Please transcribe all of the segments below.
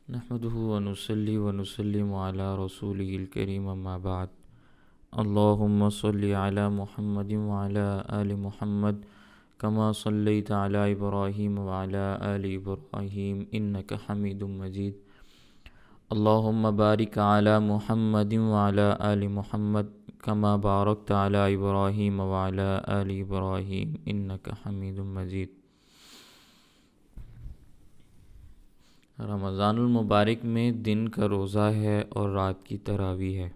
نحمده ونصلي ونسلم على رسوله الكريم اما بعد اللهم صل على محمد وعلى آل محمد كما صليت على إبراهيم وعلى آل إبراهيم إنك حميد مجيد اللهم بارك على محمد وعلى آل محمد كما باركت على إبراهيم وعلى آل إبراهيم إنك حميد مجيد۔ رمضان المبارک میں دن کا روزہ ہے اور رات کی تراویح ہے۔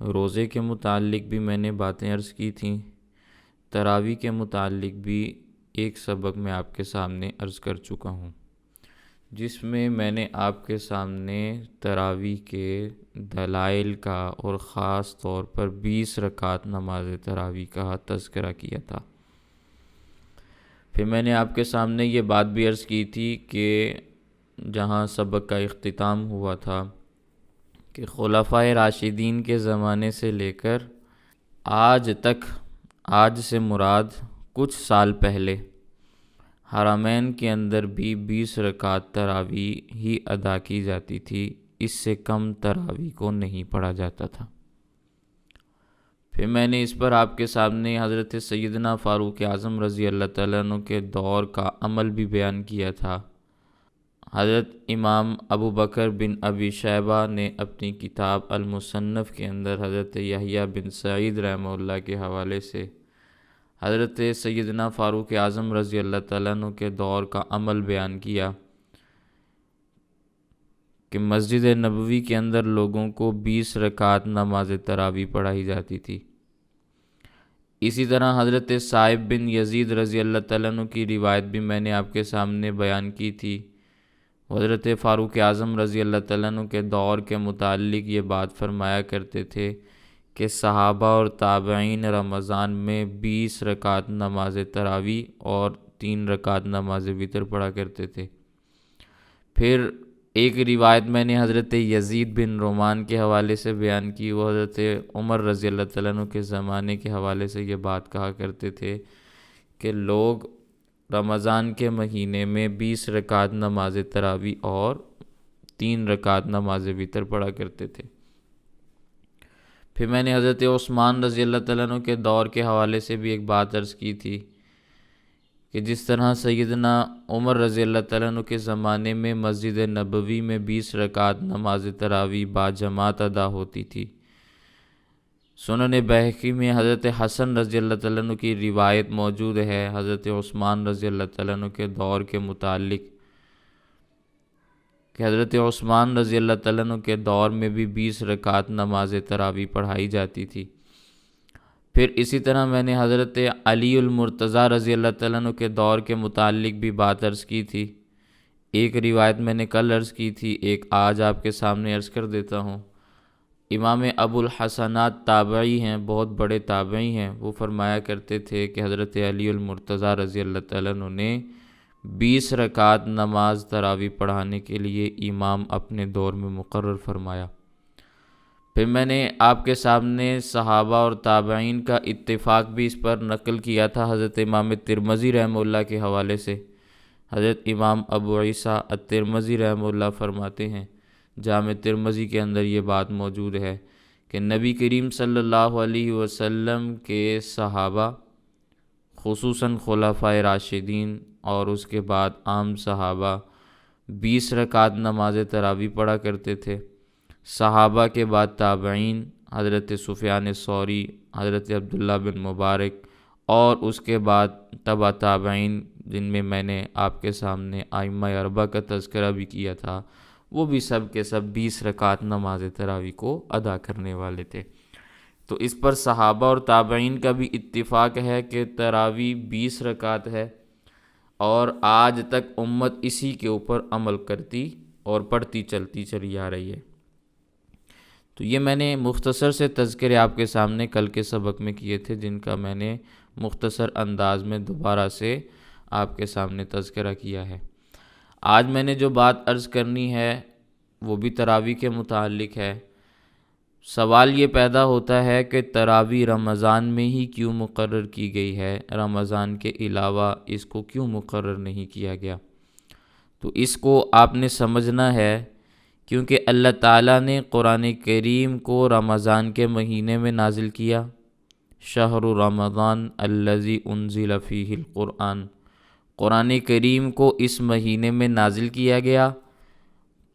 روزے کے متعلق بھی میں نے باتیں عرض کی تھیں، تراویح کے متعلق بھی ایک سبق میں آپ کے سامنے عرض کر چکا ہوں، جس میں میں نے آپ کے سامنے تراویح کے دلائل کا اور خاص طور پر 20 رکعت نماز تراویح کا تذکرہ کیا تھا۔ پھر میں نے آپ کے سامنے یہ بات بھی عرض کی تھی کہ جہاں سبق کا اختتام ہوا تھا کہ خلفائے راشدین کے زمانے سے لے کر آج تک، آج سے مراد کچھ سال پہلے حرمین کے اندر بھی 20 رکعت تراویح ہی ادا کی جاتی تھی، اس سے کم تراویح کو نہیں پڑھا جاتا تھا۔ پھر میں نے اس پر آپ کے سامنے حضرت سیدنا فاروق اعظم رضی اللہ تعالیٰ عنہ کے دور کا عمل بھی بیان کیا تھا۔ حضرت امام ابو بکر بن ابی شیبہ نے اپنی کتاب المصنف کے اندر حضرت یحییٰ بن سعید رحمہ اللہ کے حوالے سے حضرت سیدنا فاروق اعظم رضی اللہ تعالیٰ عنہ کے دور کا عمل بیان کیا کہ مسجد نبوی کے اندر لوگوں کو 20 رکعت نماز تراویح پڑھائی جاتی تھی۔ اسی طرح حضرت صائب بن یزید رضی اللہ تعالیٰ عنہ کی روایت بھی میں نے آپ کے سامنے بیان کی تھی۔ حضرت فاروق اعظم رضی اللہ تعالیٰ عنہ کے دور کے متعلق یہ بات فرمایا کرتے تھے کہ صحابہ اور تابعین رمضان میں 20 رکعت نماز تراویح اور 3 رکعت نماز وتر پڑھا کرتے تھے۔ پھر ایک روایت میں نے حضرت یزید بن رومان کے حوالے سے بیان کی، وہ حضرت عمر رضی اللہ تعالیٰ عنہ کے زمانے کے حوالے سے یہ بات کہا کرتے تھے کہ لوگ رمضان کے مہینے میں 20 رکعت نماز تراویح اور 3 رکعت نماز وتر پڑھا کرتے تھے۔ پھر میں نے حضرت عثمان رضی اللہ تعالیٰ عنہ کے دور کے حوالے سے بھی ایک بات عرض کی تھی کہ جس طرح سیدنا عمر رضی اللہ تعالیٰ عنہ کے زمانے میں مسجد نبوی میں 20 رکعت نماز تراویح باجماعت ادا ہوتی تھی۔ سنن بہقی میں حضرت حسن رضی اللہ تعالیٰ عنہ کی روایت موجود ہے حضرت عثمان رضی اللہ تعالیٰ عنہ کے دور کے متعلق کہ حضرت عثمان رضی اللہ تعالیٰ عنہ کے دور میں بھی 20 رکعت نماز تراویح پڑھائی جاتی تھی۔ پھر اسی طرح میں نے حضرت علی المرتضیٰ رضی اللہ تعالیٰ عنہ کے دور کے متعلق بھی بات عرض کی تھی۔ ایک روایت میں نے کل عرض کی تھی، ایک آج آپ کے سامنے عرض کر دیتا ہوں۔ امام ابو الحسنات تابعی ہیں، بہت بڑے تابعی ہیں، وہ فرمایا کرتے تھے کہ حضرت علی المرتضیٰ رضی اللہ تعالیٰ عنہ نے 20 رکعت نماز تراویح پڑھانے کے لیے امام اپنے دور میں مقرر فرمایا۔ پھر میں نے آپ کے سامنے صحابہ اور تابعین کا اتفاق بھی اس پر نقل کیا تھا حضرت امام ترمذی رحمہ اللہ کے حوالے سے۔ حضرت امام ابو عیسیٰ الترمذی رحمہ اللہ فرماتے ہیں، جامع ترمذی کے اندر یہ بات موجود ہے کہ نبی کریم صلی اللہ علیہ وسلم کے صحابہ خصوصاً خلفائے راشدین اور اس کے بعد عام صحابہ 20 رکعت نماز تراویح پڑھا کرتے تھے۔ صحابہ کے بعد تابعین حضرت سفیان ثوری، حضرت عبداللہ بن مبارک اور اس کے بعد تبع تابعین جن میں نے آپ کے سامنے ائمہ اربعہ کا تذکرہ بھی کیا تھا، وہ بھی سب کے سب 20 رکعت نماز تراویح کو ادا کرنے والے تھے۔ تو اس پر صحابہ اور تابعین کا بھی اتفاق ہے کہ تراویح 20 رکعت ہے اور آج تک امت اسی کے اوپر عمل کرتی اور پڑھتی چلتی چلی آ رہی ہے۔ تو یہ میں نے مختصر سے تذکرے آپ کے سامنے کل کے سبق میں کیے تھے، جن کا میں نے مختصر انداز میں دوبارہ سے آپ کے سامنے تذکرہ کیا ہے۔ آج میں نے جو بات عرض کرنی ہے وہ بھی تراویح کے متعلق ہے۔ سوال یہ پیدا ہوتا ہے کہ تراویح رمضان میں ہی کیوں مقرر کی گئی ہے، رمضان کے علاوہ اس کو کیوں مقرر نہیں کیا گیا؟ تو اس کو آپ نے سمجھنا ہے، کیونکہ اللہ تعالیٰ نے قرآن کریم کو رمضان کے مہینے میں نازل کیا، شہر رمضان الذی انزل فیہ القرآن، قرآن کریم کو اس مہینے میں نازل کیا گیا،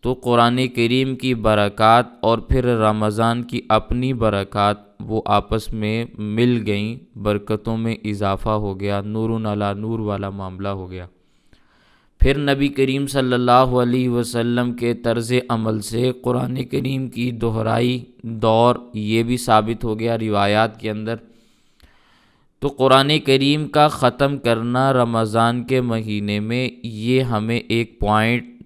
تو قرآن کریم کی برکات اور پھر رمضان کی اپنی برکات وہ آپس میں مل گئیں، برکتوں میں اضافہ ہو گیا، نور علی نور والا معاملہ ہو گیا۔ پھر نبی کریم صلی اللہ علیہ وسلم کے طرز عمل سے قرآن کریم کی دہرائی دور یہ بھی ثابت ہو گیا روایات کے اندر۔ تو قرآن کریم کا ختم کرنا رمضان کے مہینے میں، یہ ہمیں ایک پوائنٹ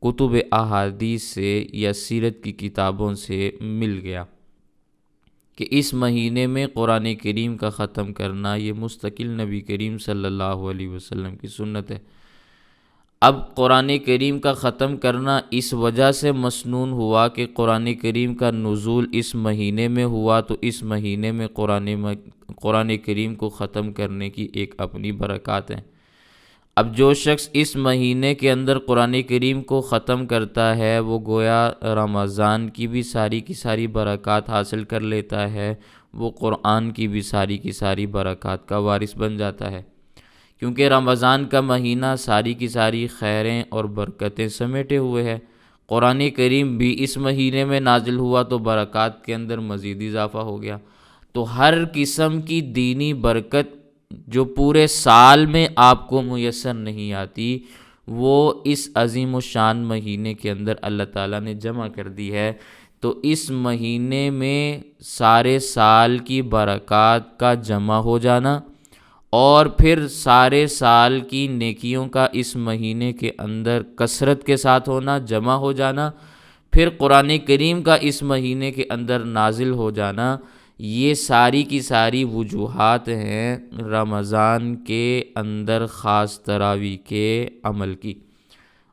کتب احادیث سے یا سیرت کی کتابوں سے مل گیا کہ اس مہینے میں قرآن کریم کا ختم کرنا یہ مستقل نبی کریم صلی اللہ علیہ وسلم کی سنت ہے۔ اب قرآن کریم کا ختم کرنا اس وجہ سے مسنون ہوا کہ قرآن کریم کا نزول اس مہینے میں ہوا، تو اس مہینے میں قرآن کریم کو ختم کرنے کی ایک اپنی برکات ہیں۔ اب جو شخص اس مہینے کے اندر قرآن کریم کو ختم کرتا ہے وہ گویا رمضان کی بھی ساری برکات حاصل کر لیتا ہے، وہ قرآن کی بھی ساری برکات کا وارث بن جاتا ہے، کیونکہ رمضان کا مہینہ ساری خیریں اور برکتیں سمیٹے ہوئے ہے۔ قرآن کریم بھی اس مہینے میں نازل ہوا تو برکات کے اندر مزید اضافہ ہو گیا۔ تو ہر قسم کی دینی برکت جو پورے سال میں آپ کو میسر نہیں آتی، وہ اس عظیم الشان مہینے کے اندر اللہ تعالیٰ نے جمع کر دی ہے۔ تو اس مہینے میں سارے سال کی برکات کا جمع ہو جانا اور پھر سارے سال کی نیکیوں کا اس مہینے کے اندر کثرت کے ساتھ ہونا، جمع ہو جانا، پھر قرآن کریم کا اس مہینے کے اندر نازل ہو جانا، یہ ساری کی ساری وجوہات ہیں رمضان کے اندر خاص تراویح کے عمل کی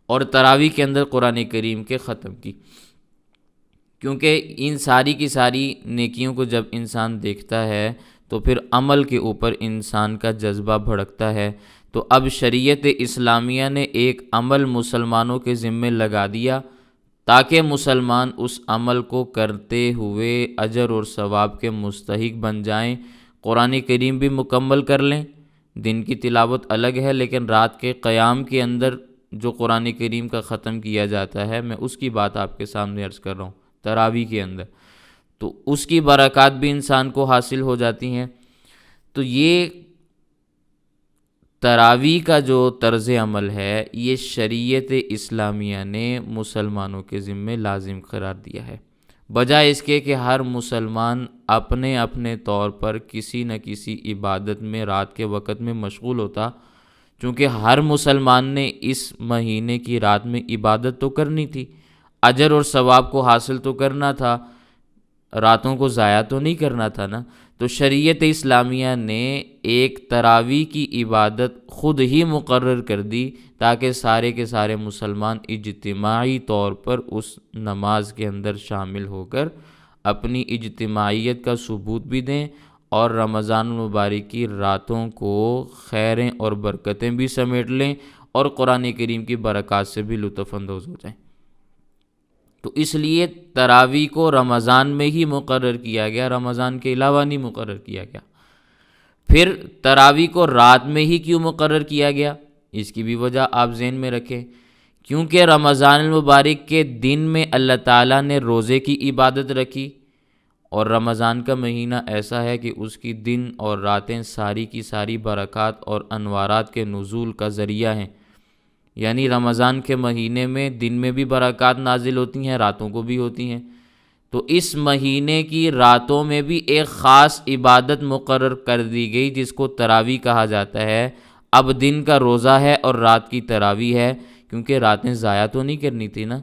اور تراویح کے اندر قرآن کریم کے ختم کی۔ کیونکہ ان ساری کی ساری نیکیوں کو جب انسان دیکھتا ہے تو پھر عمل کے اوپر انسان کا جذبہ بھڑکتا ہے۔ تو اب شریعت اسلامیہ نے ایک عمل مسلمانوں کے ذمے لگا دیا تاکہ مسلمان اس عمل کو کرتے ہوئے اجر اور ثواب کے مستحق بن جائیں، قرآن کریم بھی مکمل کر لیں۔ دن کی تلاوت الگ ہے، لیکن رات کے قیام کے اندر جو قرآن کریم کا ختم کیا جاتا ہے، میں اس کی بات آپ کے سامنے عرض کر رہا ہوں، تراویح کے اندر، تو اس کی برکات بھی انسان کو حاصل ہو جاتی ہیں۔ تو یہ تراویح کا جو طرز عمل ہے، یہ شریعت اسلامیہ نے مسلمانوں کے ذمے لازم قرار دیا ہے، بجائے اس کے کہ ہر مسلمان اپنے اپنے طور پر کسی نہ کسی عبادت میں رات کے وقت میں مشغول ہوتا۔ چونکہ ہر مسلمان نے اس مہینے کی رات میں عبادت تو کرنی تھی، اجر اور ثواب کو حاصل تو کرنا تھا، راتوں کو ضائع تو نہیں کرنا تھا نا۔ تو شریعت اسلامیہ نے ایک تراویح کی عبادت خود ہی مقرر کر دی تاکہ سارے کے سارے مسلمان اجتماعی طور پر اس نماز کے اندر شامل ہو کر اپنی اجتماعیت کا ثبوت بھی دیں اور رمضان المبارک کی راتوں کو خیریں اور برکتیں بھی سمیٹ لیں اور قرآن کریم کی برکات سے بھی لطف اندوز ہو جائیں۔ تو اس لیے تراویح کو رمضان میں ہی مقرر کیا گیا، رمضان کے علاوہ نہیں مقرر کیا گیا۔ پھر تراویح کو رات میں ہی کیوں مقرر کیا گیا، اس کی بھی وجہ آپ ذہن میں رکھیں، کیونکہ رمضان المبارک کے دن میں اللہ تعالیٰ نے روزے کی عبادت رکھی، اور رمضان کا مہینہ ایسا ہے کہ اس کی دن اور راتیں ساری کی ساری برکات اور انوارات کے نزول کا ذریعہ ہیں۔ یعنی رمضان کے مہینے میں دن میں بھی برکات نازل ہوتی ہیں، راتوں کو بھی ہوتی ہیں۔ تو اس مہینے کی راتوں میں بھی ایک خاص عبادت مقرر کر دی گئی جس کو تراویح کہا جاتا ہے۔ اب دن کا روزہ ہے اور رات کی تراویح ہے، کیونکہ راتیں ضائع تو نہیں کرنی تھی نا۔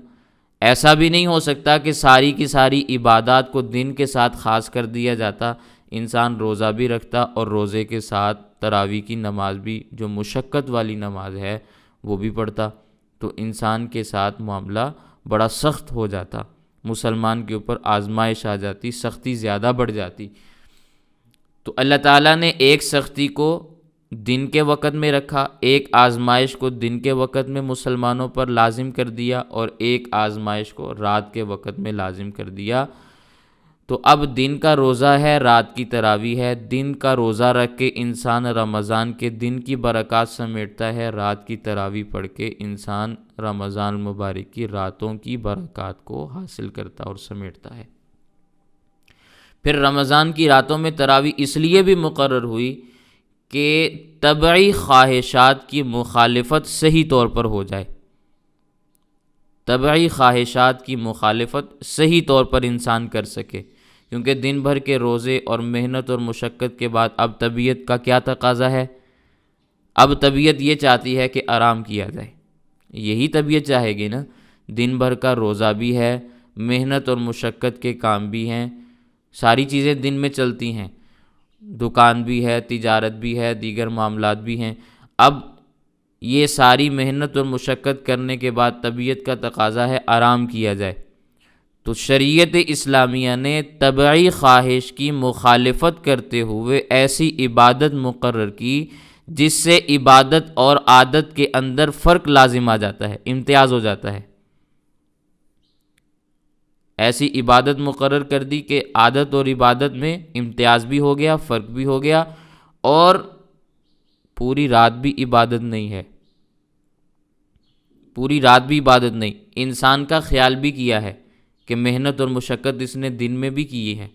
ایسا بھی نہیں ہو سکتا کہ ساری کی ساری عبادات کو دن کے ساتھ خاص کر دیا جاتا، انسان روزہ بھی رکھتا اور روزے کے ساتھ تراویح کی نماز بھی، جو مشقت والی نماز ہے، وہ بھی پڑھتا، تو انسان کے ساتھ معاملہ بڑا سخت ہو جاتا، مسلمان کے اوپر آزمائش آ جاتی، سختی زیادہ بڑھ جاتی۔ تو اللہ تعالیٰ نے ایک سختی کو دن کے وقت میں رکھا، ایک آزمائش کو دن کے وقت میں مسلمانوں پر لازم کر دیا اور ایک آزمائش کو رات کے وقت میں لازم کر دیا۔ تو اب دن کا روزہ ہے، رات کی تراویح ہے۔ دن کا روزہ رکھ کے انسان رمضان کے دن کی برکات سمیٹتا ہے، رات کی تراویح پڑھ کے انسان رمضان المبارک کی راتوں کی برکات کو حاصل کرتا اور سمیٹتا ہے۔ پھر رمضان کی راتوں میں تراویح اس لیے بھی مقرر ہوئی کہ طبعی خواہشات کی مخالفت صحیح طور پر ہو جائے، طبعی خواہشات کی مخالفت صحیح طور پر انسان کر سکے، کیونکہ دن بھر کے روزے اور محنت اور مشقت کے بعد اب طبیعت کا کیا تقاضا ہے؟ اب طبیعت یہ چاہتی ہے کہ آرام کیا جائے، یہی طبیعت چاہے گی نا۔ دن بھر کا روزہ بھی ہے، محنت اور مشقت کے کام بھی ہیں، ساری چیزیں دن میں چلتی ہیں، دکان بھی ہے، تجارت بھی ہے، دیگر معاملات بھی ہیں۔ اب یہ ساری محنت اور مشقت کرنے کے بعد طبیعت کا تقاضا ہے آرام کیا جائے، تو شریعت اسلامیہ نے طبعی خواہش کی مخالفت کرتے ہوئے ایسی عبادت مقرر کی جس سے عبادت اور عادت کے اندر فرق لازم آ جاتا ہے، امتیاز ہو جاتا ہے۔ ایسی عبادت مقرر کر دی کہ عادت اور عبادت میں امتیاز بھی ہو گیا، فرق بھی ہو گیا، اور پوری رات بھی عبادت نہیں ہے، پوری رات بھی عبادت نہیں۔ انسان کا خیال بھی کیا ہے کہ محنت اور مشقت اس نے دن میں بھی کی ہے،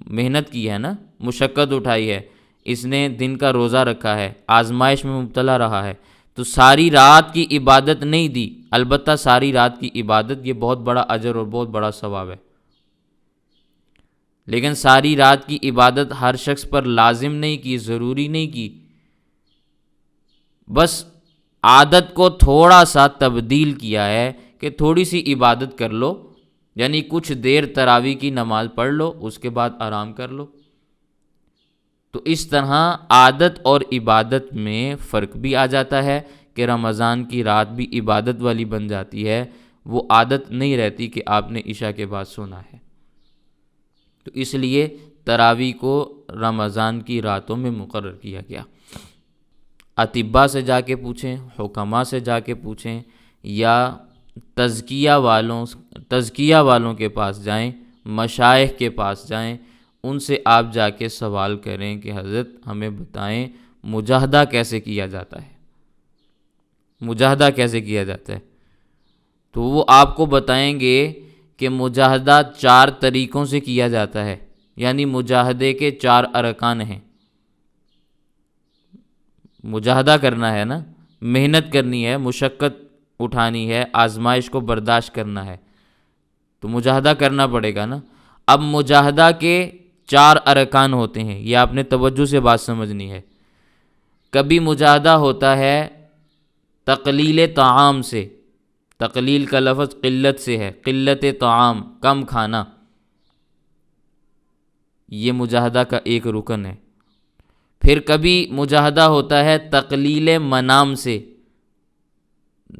محنت کی ہے نا، مشقت اٹھائی ہے، اس نے دن کا روزہ رکھا ہے، آزمائش میں مبتلا رہا ہے، تو ساری رات کی عبادت نہیں دی۔ البتہ ساری رات کی عبادت یہ بہت بڑا اجر اور بہت بڑا ثواب ہے، لیکن ساری رات کی عبادت ہر شخص پر لازم نہیں کی، ضروری نہیں کی، بس عادت کو تھوڑا سا تبدیل کیا ہے کہ تھوڑی سی عبادت کر لو، یعنی کچھ دیر تراویح کی نماز پڑھ لو، اس کے بعد آرام کر لو۔ تو اس طرح عادت اور عبادت میں فرق بھی آ جاتا ہے کہ رمضان کی رات بھی عبادت والی بن جاتی ہے، وہ عادت نہیں رہتی کہ آپ نے عشاء کے بعد سونا ہے۔ تو اس لیے تراویح کو رمضان کی راتوں میں مقرر کیا گیا۔ اطباء سے جا کے پوچھیں، حکماء سے جا کے پوچھیں، یا تزکیہ والوں کے پاس جائیں، مشائخ کے پاس جائیں، ان سے آپ جا کے سوال کریں کہ حضرت ہمیں بتائیں مجاہدہ کیسے کیا جاتا ہے، مجاہدہ کیسے کیا جاتا ہے؟ تو وہ آپ کو بتائیں گے کہ مجاہدہ 4 طریقوں سے کیا جاتا ہے، یعنی مجاہدے کے 4 ارکان ہیں۔ مجاہدہ کرنا ہے نا، محنت کرنی ہے، مشقت اٹھانی ہے، آزمائش کو برداشت کرنا ہے، تو مجاہدہ کرنا پڑے گا نا۔ اب مجاہدہ کے 4 ارکان ہوتے ہیں، یہ آپ نے توجہ سے بات سمجھنی ہے۔ کبھی مجاہدہ ہوتا ہے تقلیل طعام سے، تقلیل کا لفظ قلت سے ہے، قلت طعام، کم کھانا، یہ مجاہدہ کا ایک رکن ہے۔ پھر کبھی مجاہدہ ہوتا ہے تقلیل منام سے،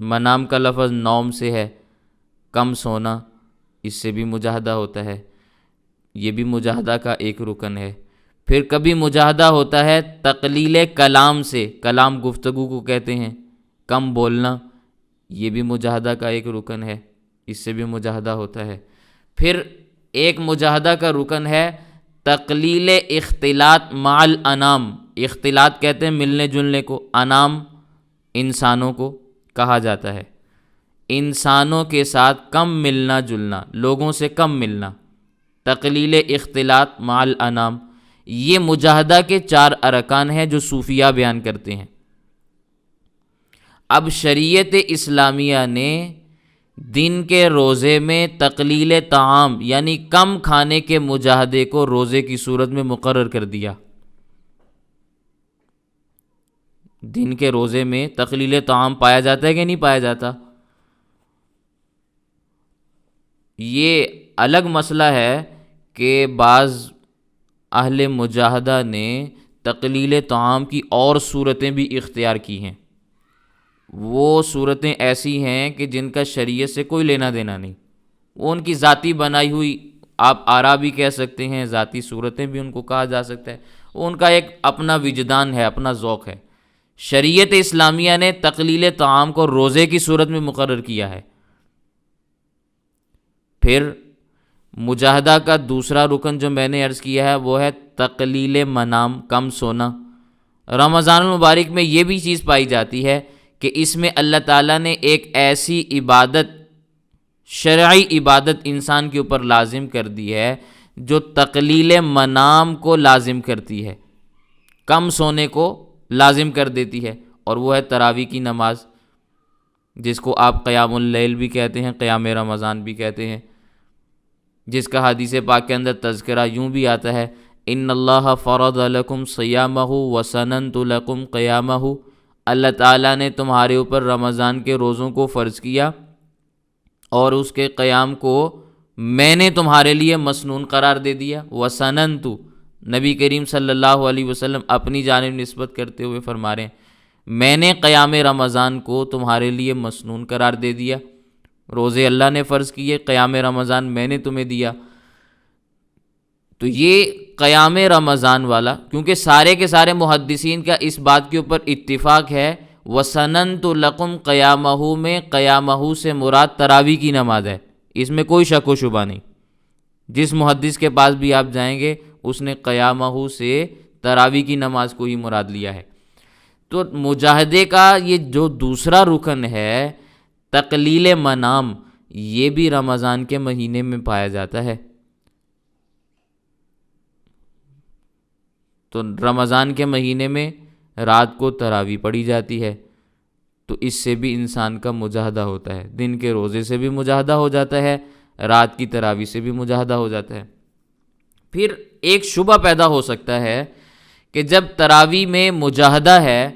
منام کا لفظ نوم سے ہے، کم سونا، اس سے بھی مجاہدہ ہوتا ہے، یہ بھی مجاہدہ کا ایک رکن ہے۔ پھر کبھی مجاہدہ ہوتا ہے تقلیل کلام سے، کلام گفتگو کو کہتے ہیں، کم بولنا، یہ بھی مجاہدہ کا ایک رکن ہے، اس سے بھی مجاہدہ ہوتا ہے۔ پھر ایک مجاہدہ کا رکن ہے تقلیل اختلاط مع الانام، اختلاط کہتے ہیں ملنے جلنے کو، انام انسانوں کو کہا جاتا ہے، انسانوں کے ساتھ کم ملنا جلنا، لوگوں سے کم ملنا، تقلیل اختلاط مع الانام، یہ مجاہدہ کے 4 ارکان ہیں جو صوفیہ بیان کرتے ہیں۔ اب شریعت اسلامیہ نے دن کے روزے میں تقلیل طعام یعنی کم کھانے کے مجاہدے کو روزے کی صورت میں مقرر کر دیا۔ دن کے روزے میں تقلیل طعام پایا جاتا ہے کہ نہیں پایا جاتا؟ یہ الگ مسئلہ ہے کہ بعض اہل مجاہدہ نے تقلیل طعام کی اور صورتیں بھی اختیار کی ہیں، وہ صورتیں ایسی ہیں کہ جن کا شریعت سے کوئی لینا دینا نہیں، وہ ان کی ذاتی بنائی ہوئی، آپ آرا بھی کہہ سکتے ہیں، ذاتی صورتیں بھی ان کو کہا جا سکتا ہے، وہ ان کا ایک اپنا وجدان ہے، اپنا ذوق ہے۔ شریعت اسلامیہ نے تقلیل طعام کو روزے کی صورت میں مقرر کیا ہے۔ پھر مجاہدہ کا دوسرا رکن جو میں نے عرض کیا ہے وہ ہے تقلیل منام، کم سونا۔ رمضان المبارک میں یہ بھی چیز پائی جاتی ہے کہ اس میں اللہ تعالیٰ نے ایک ایسی عبادت، شرعی عبادت انسان کے اوپر لازم کر دی ہے جو تقلیل منام کو لازم کرتی ہے، کم سونے کو لازم کر دیتی ہے، اور وہ ہے تراویح کی نماز، جس کو آپ قیام اللیل بھی کہتے ہیں، قیام رمضان بھی کہتے ہیں، جس کا حدیث پاک کے اندر تذکرہ یوں بھی آتا ہے، ان اللہ فرض لکم صیامہ وسننت لکم قیامہ، اللہ تعالیٰ نے تمہارے اوپر رمضان کے روزوں کو فرض کیا اور اس کے قیام کو میں نے تمہارے لیے مسنون قرار دے دیا۔ وسننت، نبی کریم صلی اللہ علیہ وسلم اپنی جانب نسبت کرتے ہوئے فرما رہے ہیں میں نے قیام رمضان کو تمہارے لیے مسنون قرار دے دیا، روزے اللہ نے فرض کیے، قیام رمضان میں نے تمہیں دیا۔ تو یہ قیام رمضان والا، کیونکہ سارے کے سارے محدثین کا اس بات کے اوپر اتفاق ہے، وَسَنَنْتُ لَكُمْ قَيَامَهُ میں قیامہ سے مراد تراویح کی نماز ہے، اس میں کوئی شک و شبہ نہیں۔ جس محدث کے پاس بھی آپ جائیں گے اس نے قیامہ سے تراویح کی نماز کو ہی مراد لیا ہے۔ تو مجاہدے کا یہ جو دوسرا رکن ہے تقلیل منام، یہ بھی رمضان کے مہینے میں پایا جاتا ہے۔ تو رمضان کے مہینے میں رات کو تراویح پڑھی جاتی ہے، تو اس سے بھی انسان کا مجاہدہ ہوتا ہے، دن کے روزے سے بھی مجاہدہ ہو جاتا ہے، رات کی تراویح سے بھی مجاہدہ ہو جاتا ہے۔ پھر ایک شبہ پیدا ہو سکتا ہے کہ جب تراویح میں مجاہدہ ہے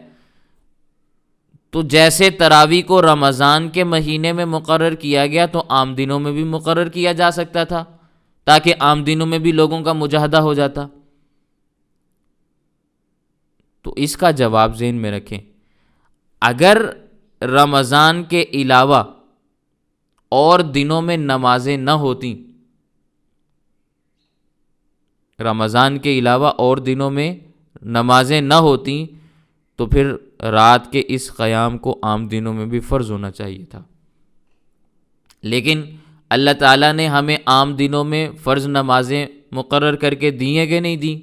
تو جیسے تراویح کو رمضان کے مہینے میں مقرر کیا گیا تو عام دنوں میں بھی مقرر کیا جا سکتا تھا، تاکہ عام دنوں میں بھی لوگوں کا مجاہدہ ہو جاتا۔ تو اس کا جواب ذہن میں رکھیں، اگر رمضان کے علاوہ اور دنوں میں نمازیں نہ ہوتیں، رمضان کے علاوہ اور دنوں میں نمازیں نہ ہوتیں تو پھر رات کے اس قیام کو عام دنوں میں بھی فرض ہونا چاہیے تھا۔ لیکن اللہ تعالیٰ نے ہمیں عام دنوں میں فرض نمازیں مقرر کر کے دی ہیں کہ نہیں دی؟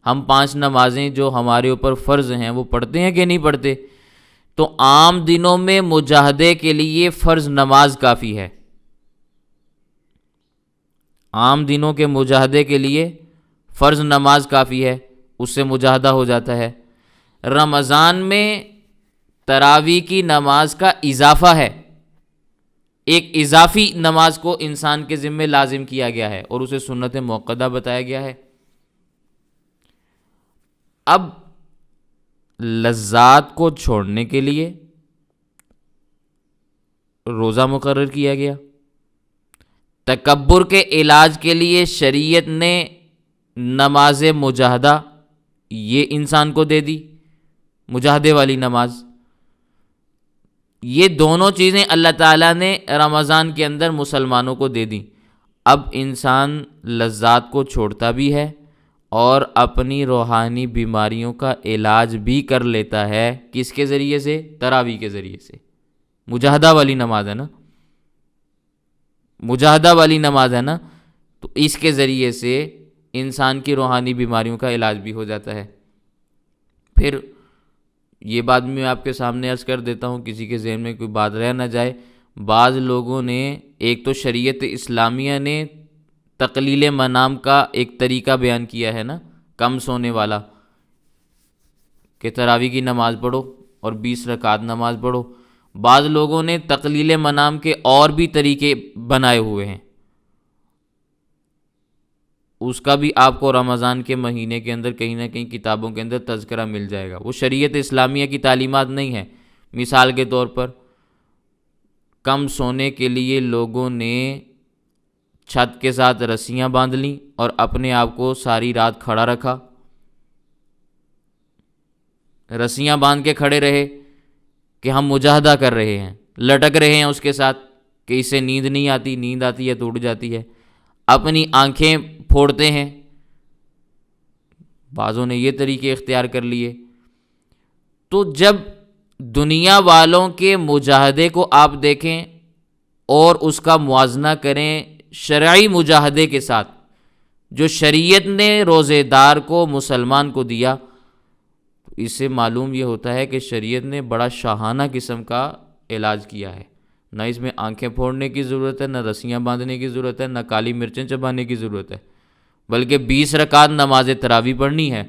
ہم 5 نمازیں جو ہمارے اوپر فرض ہیں وہ پڑھتے ہیں کہ نہیں پڑھتے؟ تو عام دنوں میں مجاہدے کے لیے فرض نماز کافی ہے، عام دنوں کے مجاہدے کے لیے فرض نماز کافی ہے، اس سے مجاہدہ ہو جاتا ہے۔ رمضان میں تراویح کی نماز کا اضافہ ہے، ایک اضافی نماز کو انسان کے ذمہ لازم کیا گیا ہے اور اسے سنت موقدہ بتایا گیا ہے۔ اب لذات کو چھوڑنے کے لیے روزہ مقرر کیا گیا، تکبر کے علاج کے لیے شریعت نے نماز مجاہدہ یہ انسان کو دے دی، مجاہدے والی نماز۔ یہ دونوں چیزیں اللہ تعالیٰ نے رمضان کے اندر مسلمانوں کو دے دیں۔ اب انسان لذات کو چھوڑتا بھی ہے اور اپنی روحانی بیماریوں کا علاج بھی کر لیتا ہے، کس کے ذریعے سے؟ تراویح کے ذریعے سے۔ مجاہدہ والی نماز ہے نا، مجاہدہ والی نماز ہے نا، تو اس کے ذریعے سے انسان کی روحانی بیماریوں کا علاج بھی ہو جاتا ہے۔ پھر یہ بات میں آپ کے سامنے عرض کر دیتا ہوں، کسی کے ذہن میں کوئی بات رہ نہ جائے۔ بعض لوگوں نے، ایک تو شریعت اسلامیہ نے تقلیل منام کا ایک طریقہ بیان کیا ہے نا، کم سونے والا، کہ تراویح کی نماز پڑھو اور 20 رکعت نماز پڑھو۔ بعض لوگوں نے تقلیل منام کے اور بھی طریقے بنائے ہوئے ہیں، اس کا بھی آپ کو رمضان کے مہینے کے اندر کہیں نہ کہیں کتابوں کے اندر تذکرہ مل جائے گا۔ وہ شریعت اسلامیہ کی تعلیمات نہیں ہیں۔ مثال کے طور پر کم سونے کے لیے لوگوں نے چھت کے ساتھ رسیاں باندھ لیں اور اپنے آپ کو ساری رات کھڑا رکھا، رسیاں باندھ کے کھڑے رہے کہ ہم مجاہدہ کر رہے ہیں، لٹک رہے ہیں اس کے ساتھ کہ اس سے نیند نہیں آتی، نیند آتی ہے تو اٹھ جاتی ہے، اپنی آنکھیں پھوڑتے ہیں، بعضوں نے یہ طریقے اختیار کر لیے۔ تو جب دنیا والوں کے مجاہدے کو آپ دیکھیں اور اس کا موازنہ کریں شرعی مجاہدے کے ساتھ جو شریعت نے روزے دار کو، مسلمان کو دیا، اس سے معلوم یہ ہوتا ہے کہ شریعت نے بڑا شاہانہ قسم کا علاج کیا ہے۔ نہ اس میں آنکھیں پھوڑنے کی ضرورت ہے، نہ رسیاں باندھنے کی ضرورت ہے، نہ کالی مرچیں چبانے کی ضرورت ہے، بلکہ 20 رکعت نماز تراویح پڑھنی ہے۔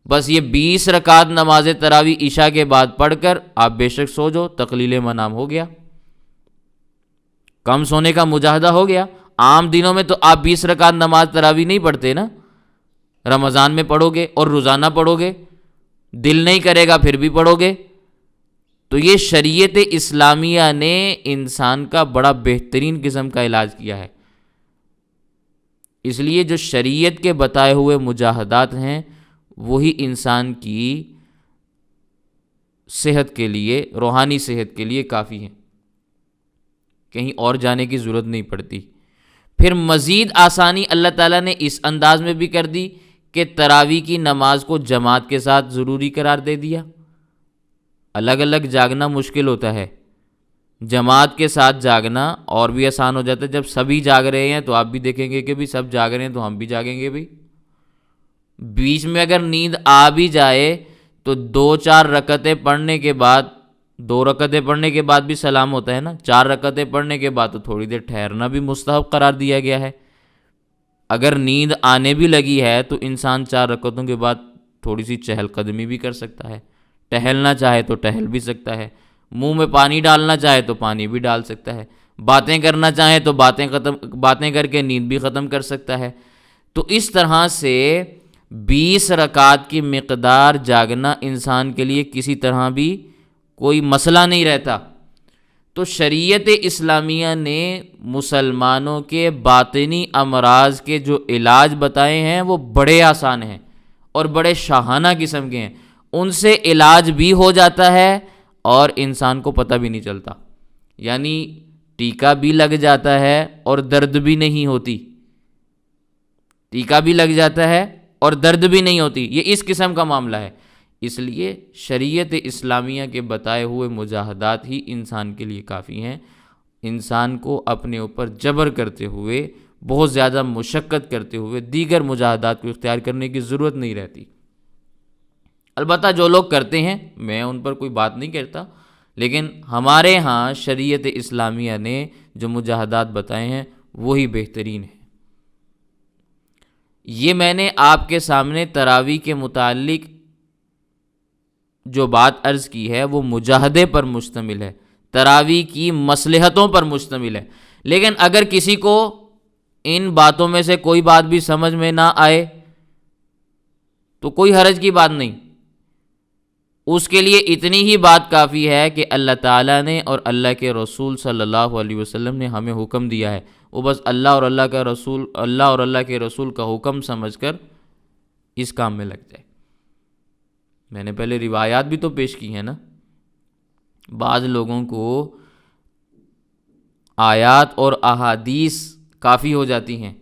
بس یہ 20 رکعت نماز تراویح عشاء کے بعد پڑھ کر آپ بے شک سو جاؤ، تقلیل منام ہو گیا، کم سونے کا مجاہدہ ہو گیا۔ عام دنوں میں تو آپ 20 رکعت نماز تراویح نہیں پڑھتے نا، رمضان میں پڑھو گے اور روزانہ پڑھو گے، دل نہیں کرے گا پھر بھی پڑھو گے۔ تو یہ شریعت اسلامیہ نے انسان کا بڑا بہترین قسم کا علاج کیا ہے۔ اس لیے جو شریعت کے بتائے ہوئے مجاہدات ہیں وہی انسان کی صحت کے لیے، روحانی صحت کے لیے کافی ہیں، کہیں اور جانے کی ضرورت نہیں پڑتی۔ پھر مزید آسانی اللہ تعالیٰ نے اس انداز میں بھی کر دی کہ تراویح کی نماز کو جماعت کے ساتھ ضروری قرار دے دیا۔ الگ الگ جاگنا مشکل ہوتا ہے، جماعت کے ساتھ جاگنا اور بھی آسان ہو جاتا ہے۔ جب سبھی جاگ رہے ہیں تو آپ بھی دیکھیں گے کہ بھی سب جاگ رہے ہیں تو ہم بھی جاگیں گے بھی۔ بیچ میں اگر نیند آ بھی جائے تو 2-4 رکعتیں پڑھنے کے بعد، 2 رکعتیں پڑھنے کے بعد بھی سلام ہوتا ہے نا، 4 رکعتیں پڑھنے کے بعد تو تھوڑی دیر ٹھہرنا بھی مستحب قرار دیا گیا ہے۔ اگر نیند آنے بھی لگی ہے تو انسان 4 رکعتوں کے بعد تھوڑی سی چہل قدمی بھی کر سکتا ہے، ٹہلنا چاہے تو ٹہل بھی سکتا ہے، منہ میں پانی ڈالنا چاہے تو پانی بھی ڈال سکتا ہے، باتیں کرنا چاہے تو باتیں کر کے نیند بھی ختم کر سکتا ہے۔ تو اس طرح سے 20 رکعت کی مقدار جاگنا انسان کے لیے کسی طرح بھی کوئی مسئلہ نہیں رہتا۔ تو شریعت اسلامیہ نے مسلمانوں کے باطنی امراض کے جو علاج بتائے ہیں وہ بڑے آسان ہیں اور بڑے شاہانہ قسم کے ہیں، ان سے علاج بھی ہو جاتا ہے اور انسان کو پتہ بھی نہیں چلتا، یعنی ٹیکہ بھی لگ جاتا ہے اور درد بھی نہیں ہوتی، ٹیکہ بھی لگ جاتا ہے اور درد بھی نہیں ہوتی، یہ اس قسم کا معاملہ ہے۔ اس لیے شریعت اسلامیہ کے بتائے ہوئے مجاہدات ہی انسان کے لیے کافی ہیں۔ انسان کو اپنے اوپر جبر کرتے ہوئے، بہت زیادہ مشقت کرتے ہوئے دیگر مجاہدات کو اختیار کرنے کی ضرورت نہیں رہتی۔ البتہ جو لوگ کرتے ہیں میں ان پر کوئی بات نہیں کرتا، لیکن ہمارے ہاں شریعت اسلامیہ نے جو مجاہدات بتائے ہیں وہی بہترین ہیں۔ یہ میں نے آپ کے سامنے تراویح کے متعلق جو بات عرض کی ہے وہ مجاہدے پر مشتمل ہے، تراویح کی مصلحتوں پر مشتمل ہے۔ لیکن اگر کسی کو ان باتوں میں سے کوئی بات بھی سمجھ میں نہ آئے تو کوئی حرج کی بات نہیں، اس کے لیے اتنی ہی بات کافی ہے کہ اللہ تعالیٰ نے اور اللہ کے رسول صلی اللہ علیہ وسلم نے ہمیں حکم دیا ہے، وہ بس اللہ اور اللہ کے رسول کا حکم سمجھ کر اس کام میں لگ جائے۔ میں نے پہلے روایات بھی تو پیش کی ہیں نا، بعض لوگوں کو آیات اور احادیث کافی ہو جاتی ہیں،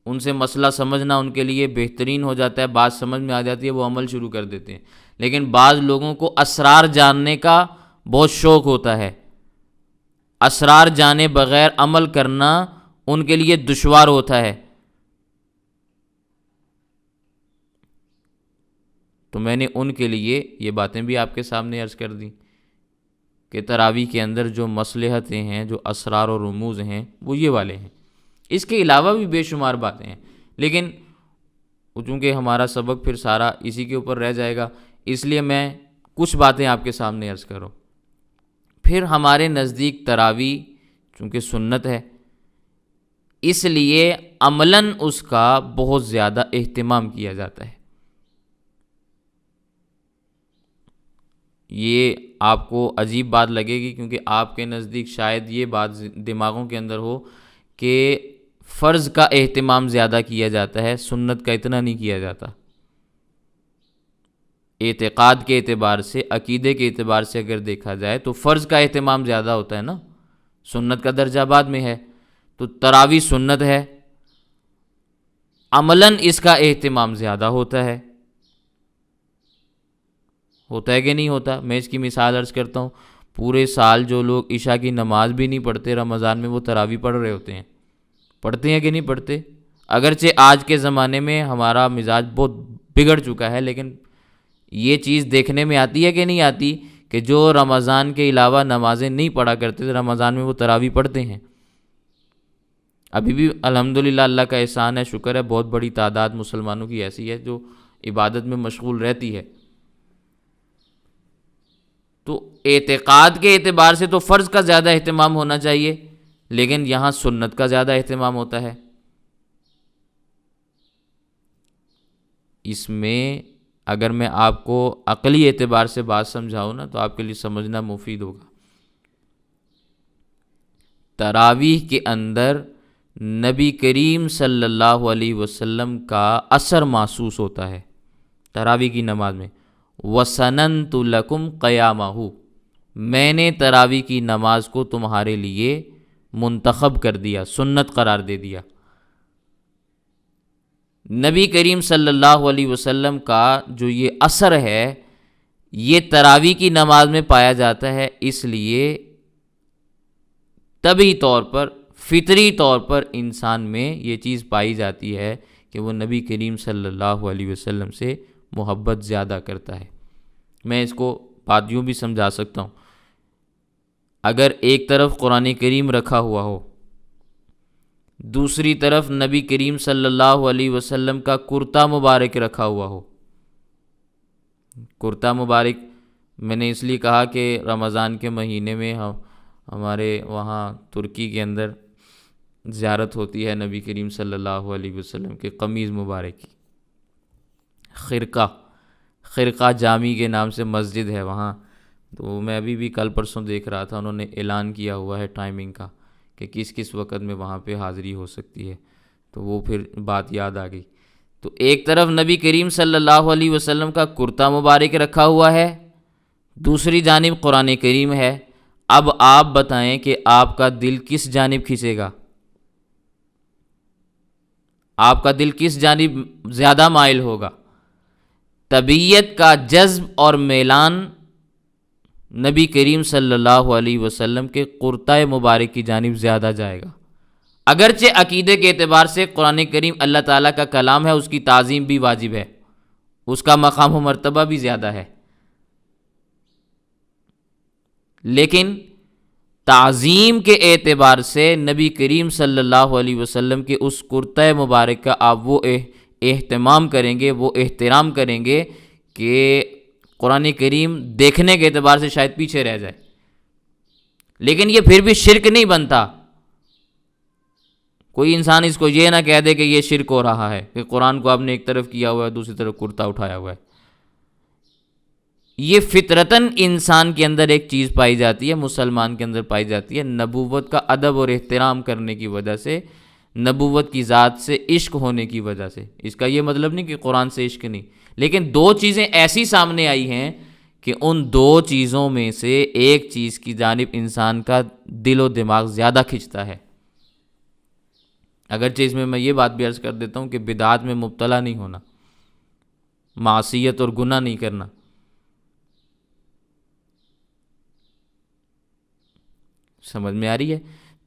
ان سے مسئلہ سمجھنا ان کے لیے بہترین ہو جاتا ہے، بات سمجھ میں آ جاتی ہے، وہ عمل شروع کر دیتے ہیں۔ لیکن بعض لوگوں کو اسرار جاننے کا بہت شوق ہوتا ہے، اسرار جانے بغیر عمل کرنا ان کے لیے دشوار ہوتا ہے۔ تو میں نے ان کے لیے یہ باتیں بھی آپ کے سامنے عرض کر دیں کہ تراویح کے اندر جو مصلحتیں ہیں، جو اسرار و رموز ہیں وہ یہ والے ہیں۔ اس کے علاوہ بھی بے شمار باتیں ہیں، لیکن چونکہ ہمارا سبق پھر سارا اسی کے اوپر رہ جائے گا، اس لیے میں کچھ باتیں آپ کے سامنے عرض کروں۔ پھر ہمارے نزدیک تراویح چونکہ سنت ہے، اس لیے عملاً اس کا بہت زیادہ اہتمام کیا جاتا ہے۔ یہ آپ کو عجیب بات لگے گی کیونکہ آپ کے نزدیک شاید یہ بات دماغوں کے اندر ہو کہ فرض کا اہتمام زیادہ کیا جاتا ہے، سنت کا اتنا نہیں کیا جاتا۔ اعتقاد کے اعتبار سے، عقیدے کے اعتبار سے اگر دیکھا جائے تو فرض کا اہتمام زیادہ ہوتا ہے نا، سنت کا درجہ بعد میں ہے۔ تو تراویح سنت ہے، عملاً اس کا اہتمام زیادہ ہوتا ہے کہ نہیں ہوتا؟ میں اس کی مثال عرض کرتا ہوں. پورے سال جو لوگ عشاء کی نماز بھی نہیں پڑھتے، رمضان میں وہ تراویح پڑھ رہے ہوتے ہیں. پڑھتے ہیں کہ نہیں پڑھتے؟ اگرچہ آج کے زمانے میں ہمارا مزاج بہت بگڑ چکا ہے، لیکن یہ چیز دیکھنے میں آتی ہے کہ نہیں آتی کہ جو رمضان کے علاوہ نمازیں نہیں پڑھا کرتے تھے، رمضان میں وہ تراویح پڑھتے ہیں. ابھی بھی الحمدللہ اللہ کا احسان ہے، شکر ہے، بہت بڑی تعداد مسلمانوں کی ایسی ہے جو عبادت میں مشغول رہتی ہے. تو اعتقاد کے اعتبار سے تو فرض کا زیادہ اہتمام ہونا چاہیے، لیکن یہاں سنت کا زیادہ اہتمام ہوتا ہے. اس میں اگر میں آپ کو عقلی اعتبار سے بات سمجھاؤں نا تو آپ کے لیے سمجھنا مفید ہوگا. تراویح کے اندر نبی کریم صلی اللہ علیہ وسلم کا اثر محسوس ہوتا ہے. تراویح کی نماز میں وَسَنَنْتُ لَكُمْ قَيَامَهُ، میں نے تراویح کی نماز کو تمہارے لیے منتخب کر دیا، سنت قرار دے دیا. نبی کریم صلی اللہ علیہ وسلم کا جو یہ اثر ہے یہ تراویح کی نماز میں پایا جاتا ہے، اس لیے طبعی طور پر، فطری طور پر انسان میں یہ چیز پائی جاتی ہے کہ وہ نبی کریم صلی اللہ علیہ وسلم سے محبت زیادہ کرتا ہے. میں اس کو بات یوں بھی سمجھا سکتا ہوں. اگر ایک طرف قرآن کریم رکھا ہوا ہو، دوسری طرف نبی کریم صلی اللہ علیہ وسلم کا کرتا مبارک رکھا ہوا ہو. کرتا مبارک میں نے اس لیے کہا کہ رمضان کے مہینے میں ہمارے وہاں ترکی کے اندر زیارت ہوتی ہے نبی کریم صلی اللہ علیہ وسلم کے قمیض مبارک کی. خرقہ جامی کے نام سے مسجد ہے وہاں. تو میں ابھی بھی کل پرسوں دیکھ رہا تھا، انہوں نے اعلان کیا ہوا ہے ٹائمنگ کا کہ کس وقت میں وہاں پہ حاضری ہو سکتی ہے. تو وہ پھر بات یاد آ گئی. تو ایک طرف نبی کریم صلی اللہ علیہ وسلم کا کرتا مبارک رکھا ہوا ہے، دوسری جانب قرآن کریم ہے. اب آپ بتائیں کہ آپ کا دل کس جانب کھنچے گا؟ آپ کا دل کس جانب زیادہ مائل ہوگا؟ طبیعت کا جذب اور میلان نبی کریم صلی اللہ علیہ وسلم کے کرتہ مبارک کی جانب زیادہ جائے گا. اگرچہ عقیدے کے اعتبار سے قرآن کریم اللہ تعالیٰ کا کلام ہے، اس کی تعظیم بھی واجب ہے، اس کا مقام و مرتبہ بھی زیادہ ہے، لیکن تعظیم کے اعتبار سے نبی کریم صلی اللہ علیہ وسلم کے اس کرتہ مبارک کا آپ وہ اہتمام کریں گے، وہ احترام کریں گے کہ قرآن کریم دیکھنے کے اعتبار سے شاید پیچھے رہ جائے. لیکن یہ پھر بھی شرک نہیں بنتا. کوئی انسان اس کو یہ نہ کہہ دے کہ یہ شرک ہو رہا ہے کہ قرآن کو آپ نے ایک طرف کیا ہوا ہے، دوسری طرف کرتا اٹھایا ہوا ہے. یہ فطرتاً انسان کے اندر ایک چیز پائی جاتی ہے، مسلمان کے اندر پائی جاتی ہے، نبوت کا ادب اور احترام کرنے کی وجہ سے، نبوت کی ذات سے عشق ہونے کی وجہ سے. اس کا یہ مطلب نہیں کہ قرآن سے عشق نہیں، لیکن دو چیزیں ایسی سامنے آئی ہیں کہ ان دو چیزوں میں سے ایک چیز کی جانب انسان کا دل و دماغ زیادہ کھنچتا ہے. اگرچہ اس میں یہ بات بھی عرض کر دیتا ہوں کہ بدعات میں مبتلا نہیں ہونا، معصیت اور گناہ نہیں کرنا. سمجھ میں آ رہی ہے؟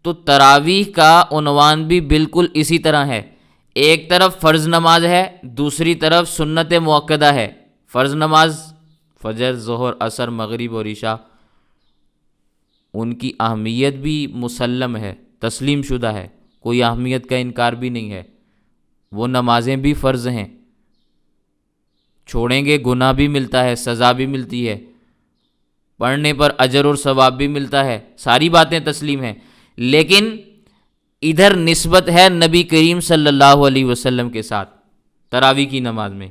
تو تراویح کا عنوان بھی بالکل اسی طرح ہے. ایک طرف فرض نماز ہے، دوسری طرف سنت مؤکدہ ہے. فرض نماز فجر، ظہر، عصر، مغرب اور عشاء، ان کی اہمیت بھی مسلم ہے، تسلیم شدہ ہے، کوئی اہمیت کا انکار بھی نہیں ہے. وہ نمازیں بھی فرض ہیں، چھوڑیں گے گناہ بھی ملتا ہے، سزا بھی ملتی ہے، پڑھنے پر اجر اور ثواب بھی ملتا ہے، ساری باتیں تسلیم ہیں. لیکن ادھر نسبت ہے نبی کریم صلی اللہ علیہ وسلم کے ساتھ تراویح کی نماز میں.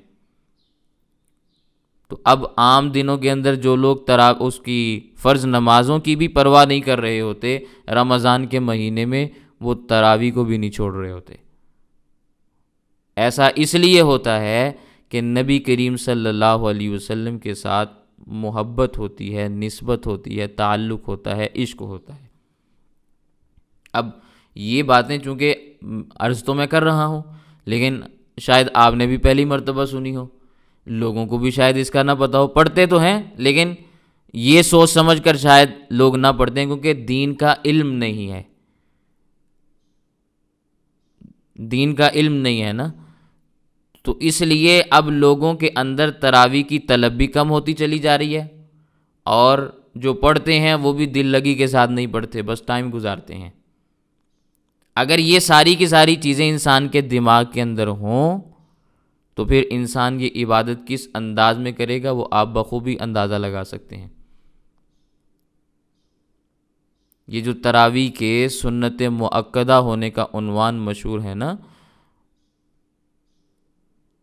تو اب عام دنوں کے اندر جو لوگ اس کی فرض نمازوں کی بھی پرواہ نہیں کر رہے ہوتے، رمضان کے مہینے میں وہ تراویح کو بھی نہیں چھوڑ رہے ہوتے. ایسا اس لیے ہوتا ہے کہ نبی کریم صلی اللہ علیہ وسلم کے ساتھ محبت ہوتی ہے، نسبت ہوتی ہے، تعلق ہوتا ہے، عشق ہوتا ہے. اب یہ باتیں چونکہ عرض تو میں کر رہا ہوں، لیکن شاید آپ نے بھی پہلی مرتبہ سنی ہو، لوگوں کو بھی شاید اس کا نہ پتہ ہو، پڑھتے تو ہیں لیکن یہ سوچ سمجھ کر شاید لوگ نہ پڑھتے ہیں کیونکہ دین کا علم نہیں ہے، دین کا علم نہیں ہے نا، تو اس لیے اب لوگوں کے اندر تراویح کی طلب بھی کم ہوتی چلی جا رہی ہے، اور جو پڑھتے ہیں وہ بھی دل لگی کے ساتھ نہیں پڑھتے، بس ٹائم گزارتے ہیں۔ اگر یہ ساری کی ساری چیزیں انسان کے دماغ کے اندر ہوں تو پھر انسان یہ عبادت کس انداز میں کرے گا وہ آپ بخوبی اندازہ لگا سکتے ہیں۔ یہ جو تراویح کے سنت مؤکدہ ہونے کا عنوان مشہور ہے نا،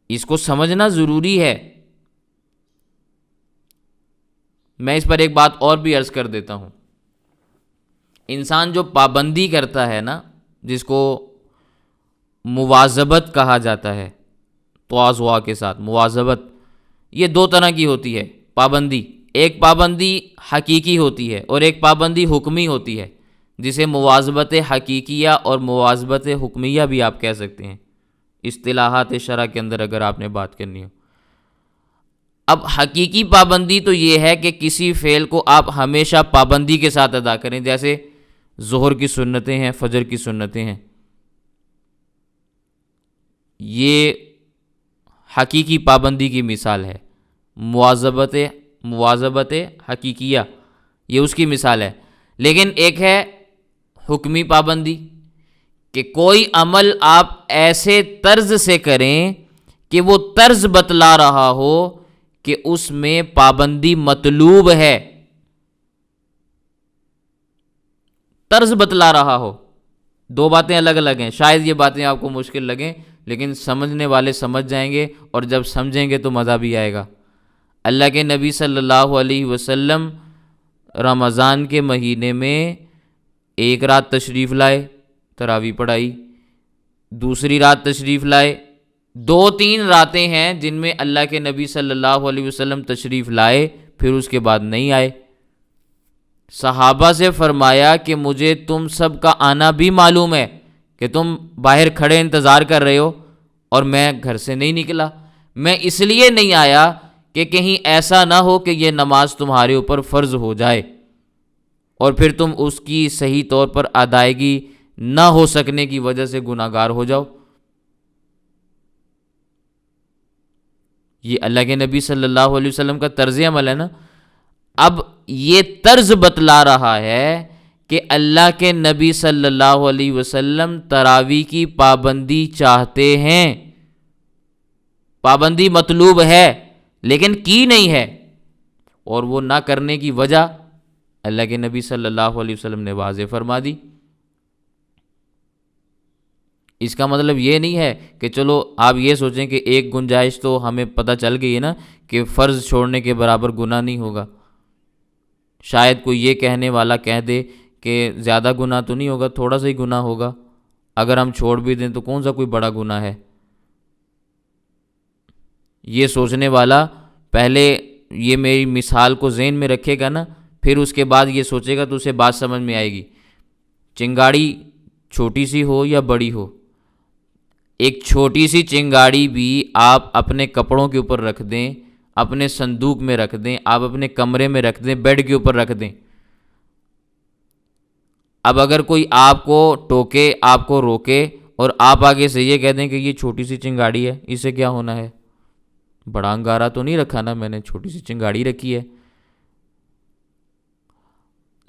اس کو سمجھنا ضروری ہے۔ میں اس پر ایک بات اور بھی عرض کر دیتا ہوں، انسان جو پابندی کرتا ہے نا، جس کو مواظبت کہا جاتا ہے، تواضع کے ساتھ مواظبت، یہ دو طرح کی ہوتی ہے پابندی۔ ایک پابندی حقیقی ہوتی ہے اور ایک پابندی حکمی ہوتی ہے، جسے مواظبت حقیقیہ اور مواظبت حکمیہ بھی آپ کہہ سکتے ہیں، اصطلاحات شرع کے اندر اگر آپ نے بات کرنی ہو۔ اب حقیقی پابندی تو یہ ہے کہ کسی فعل کو آپ ہمیشہ پابندی کے ساتھ ادا کریں، جیسے ظہر کی سنتیں ہیں، فجر کی سنتیں ہیں، یہ حقیقی پابندی کی مثال ہے۔ مواظبت حقیقیہ یہ اس کی مثال ہے۔ لیکن ایک ہے حکمی پابندی، کہ کوئی عمل آپ ایسے طرز سے کریں کہ وہ طرز بتلا رہا ہو کہ اس میں پابندی مطلوب ہے، طرز بتلا رہا ہو۔ دو باتیں الگ الگ ہیں، شاید یہ باتیں آپ کو مشکل لگیں لیکن سمجھنے والے سمجھ جائیں گے، اور جب سمجھیں گے تو مزہ بھی آئے گا۔ اللہ کے نبی صلی اللہ علیہ وسلم رمضان کے مہینے میں ایک رات تشریف لائے، تراویح پڑھائی، دوسری رات تشریف لائے، 2-3 راتیں ہیں جن میں اللہ کے نبی صلی اللہ علیہ وسلم تشریف لائے، پھر اس کے بعد نہیں آئے۔ صحابہ سے فرمایا کہ مجھے تم سب کا آنا بھی معلوم ہے کہ تم باہر کھڑے انتظار کر رہے ہو اور میں گھر سے نہیں نکلا، میں اس لیے نہیں آیا کہ کہیں ایسا نہ ہو کہ یہ نماز تمہارے اوپر فرض ہو جائے اور پھر تم اس کی صحیح طور پر ادائیگی نہ ہو سکنے کی وجہ سے گناہ گار ہو جاؤ۔ یہ اللہ کے نبی صلی اللہ علیہ وسلم کا طرز عمل ہے نا۔ اب یہ طرز بتلا رہا ہے کہ اللہ کے نبی صلی اللہ علیہ وسلم تراویح کی پابندی چاہتے ہیں، پابندی مطلوب ہے لیکن کی نہیں ہے، اور وہ نہ کرنے کی وجہ اللہ کے نبی صلی اللہ علیہ وسلم نے واضح فرما دی۔ اس کا مطلب یہ نہیں ہے کہ چلو آپ یہ سوچیں کہ ایک گنجائش تو ہمیں پتہ چل گئی ہے نا کہ فرض چھوڑنے کے برابر گناہ نہیں ہوگا۔ شاید کوئی یہ کہنے والا کہہ دے کہ زیادہ گناہ تو نہیں ہوگا، تھوڑا سا ہی گناہ ہوگا، اگر ہم چھوڑ بھی دیں تو کون سا کوئی بڑا گناہ ہے۔ یہ سوچنے والا پہلے یہ میری مثال کو ذہن میں رکھے گا نا، پھر اس کے بعد یہ سوچے گا تو اسے بات سمجھ میں آئے گی۔ چنگاڑی چھوٹی سی ہو یا بڑی ہو، ایک چھوٹی سی چنگاڑی بھی آپ اپنے کپڑوں کے اوپر رکھ دیں، اپنے صندوق میں رکھ دیں، آپ اپنے کمرے میں رکھ دیں، بیڈ کے اوپر رکھ دیں، اب اگر کوئی آپ کو ٹوکے، آپ کو روکے اور آپ آگے سے یہ کہہ دیں کہ یہ چھوٹی سی چنگاڑی ہے، اسے کیا ہونا ہے؟ بڑا انگارہ تو نہیں رکھا نا میں نے، چھوٹی سی چنگاڑی رکھی ہے۔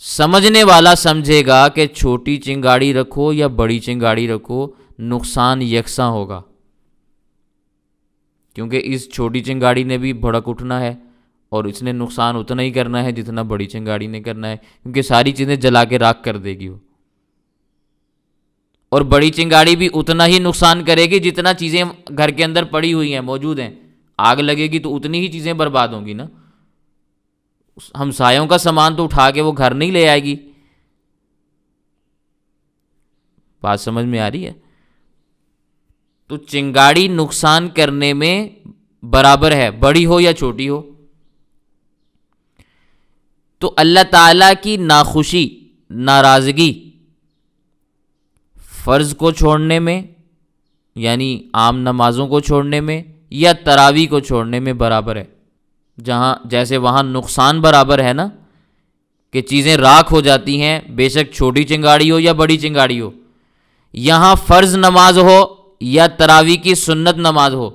سمجھنے والا سمجھے گا کہ چھوٹی چنگاڑی رکھو یا بڑی چنگاڑی رکھو، نقصان یکساں ہوگا، کیونکہ اس چھوٹی چنگاڑی نے بھی بھڑک اٹھنا ہے اور اس نے نقصان اتنا ہی کرنا ہے جتنا بڑی چنگاڑی نے کرنا ہے، کیونکہ ساری چیزیں جلا کے راکھ کر دے گی وہ، اور بڑی چنگاڑی بھی اتنا ہی نقصان کرے گی جتنا چیزیں گھر کے اندر پڑی ہوئی ہیں، موجود ہیں۔ آگ لگے گی تو اتنی ہی چیزیں برباد ہوں گی نا، ہمسایوں کا سامان تو اٹھا کے وہ گھر نہیں لے آئے گی۔ بات سمجھ میں آ رہی ہے؟ تو چنگاڑی نقصان کرنے میں برابر ہے، بڑی ہو یا چھوٹی ہو۔ تو اللہ تعالیٰ کی ناخوشی، ناراضگی فرض کو چھوڑنے میں یعنی عام نمازوں کو چھوڑنے میں یا تراویح کو چھوڑنے میں برابر ہے. جہاں جیسے وہاں نقصان برابر ہے نا کہ چیزیں راکھ ہو جاتی ہیں، بے شک چھوٹی چنگاڑی ہو یا بڑی چنگاڑی ہو، یہاں فرض نماز ہو یا تراویح کی سنت نماز ہو،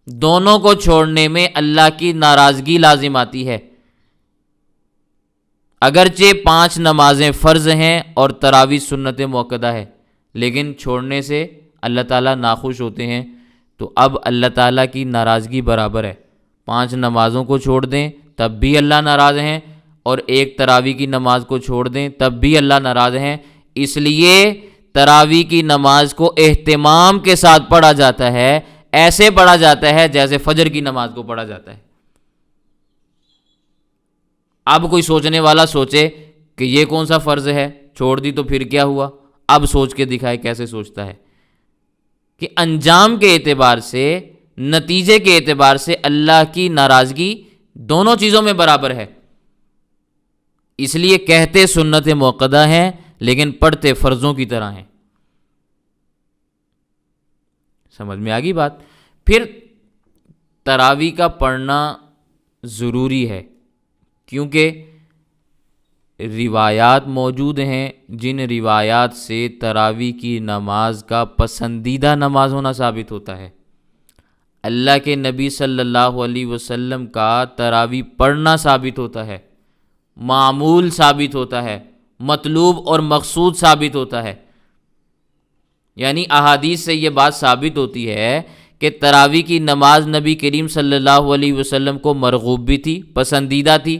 دونوں کو چھوڑنے میں اللہ کی ناراضگی لازم آتی ہے. اگرچہ 5 نمازیں فرض ہیں اور تراویح سنت مؤکدہ ہے، لیکن چھوڑنے سے اللہ تعالیٰ ناخوش ہوتے ہیں. تو اب اللہ تعالیٰ کی ناراضگی برابر ہے. 5 نمازوں کو چھوڑ دیں تب بھی اللہ ناراض ہیں، اور ایک تراویح کی نماز کو چھوڑ دیں تب بھی اللہ ناراض ہیں. اس لیے تراویح کی نماز کو اہتمام کے ساتھ پڑھا جاتا ہے، ایسے پڑھا جاتا ہے جیسے فجر کی نماز کو پڑھا جاتا ہے. اب کوئی سوچنے والا سوچے کہ یہ کون سا فرض ہے، چھوڑ دی تو پھر کیا ہوا؟ اب سوچ کے دکھائے کیسے سوچتا ہے کہ انجام کے اعتبار سے، نتیجے کے اعتبار سے اللہ کی ناراضگی دونوں چیزوں میں برابر ہے. اس لیے کہتے سنت مؤکدہ ہیں لیکن پڑھتے فرضوں کی طرح ہیں. سمجھ میں آ گئی بات؟ پھر تراویح کا پڑھنا ضروری ہے کیونکہ روایات موجود ہیں جن روایات سے تراویح کی نماز کا پسندیدہ نماز ہونا ثابت ہوتا ہے. اللہ کے نبی صلی اللہ علیہ وسلم کا تراویح پڑھنا ثابت ہوتا ہے، معمول ثابت ہوتا ہے، مطلوب اور مقصود ثابت ہوتا ہے. یعنی احادیث سے یہ بات ثابت ہوتی ہے کہ تراویح کی نماز نبی کریم صلی اللہ علیہ وسلم کو مرغوب بھی تھی، پسندیدہ تھی،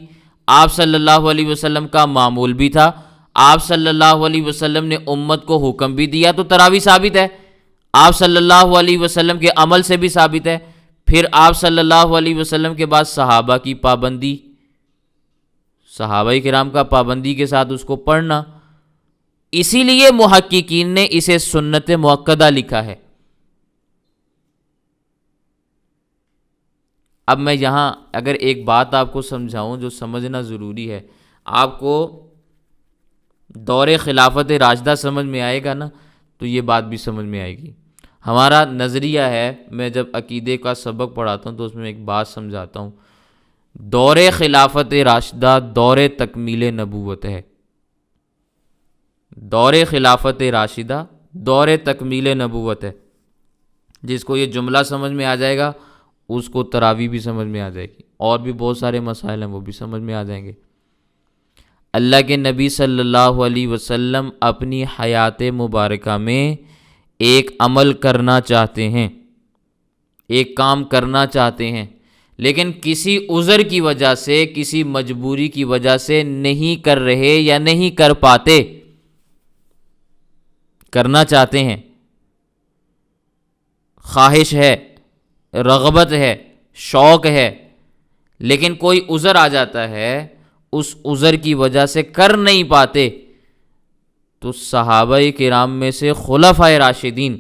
آپ صلی اللہ علیہ وسلم کا معمول بھی تھا، آپ صلی اللہ علیہ وسلم نے امت کو حکم بھی دیا. تو تراویح ثابت ہے، آپ صلی اللہ علیہ وسلم کے عمل سے بھی ثابت ہے. پھر آپ صلی اللہ علیہ وسلم کے بعد صحابہ کی پابندی، صحابہ کرام کا پابندی کے ساتھ اس کو پڑھنا، اسی لیے محققین نے اسے سنت مؤکدہ لکھا ہے. اب میں یہاں اگر ایک بات آپ کو سمجھاؤں جو سمجھنا ضروری ہے، آپ کو دور خلافت راشدہ سمجھ میں آئے گا نا تو یہ بات بھی سمجھ میں آئے گی. ہمارا نظریہ ہے، میں جب عقیدے کا سبق پڑھاتا ہوں تو اس میں ایک بات سمجھاتا ہوں، دور خلافت راشدہ دور تکمیل نبوت ہے. دور خلافت راشدہ دور تکمیل نبوت ہے. جس کو یہ جملہ سمجھ میں آ جائے گا اس کو تراویح بھی سمجھ میں آ جائے گی، اور بھی بہت سارے مسائل ہیں وہ بھی سمجھ میں آ جائیں گے. اللہ کے نبی صلی اللہ علیہ وسلم اپنی حیات مبارکہ میں ایک عمل کرنا چاہتے ہیں، ایک کام کرنا چاہتے ہیں، لیکن کسی عذر کی وجہ سے، کسی مجبوری کی وجہ سے نہیں کر رہے یا نہیں کر پاتے. کرنا چاہتے ہیں، خواہش ہے، رغبت ہے، شوق ہے، لیکن کوئی عذر آ جاتا ہے، اس عذر کی وجہ سے کر نہیں پاتے. تو صحابہ کرام میں سے خلفائے راشدین،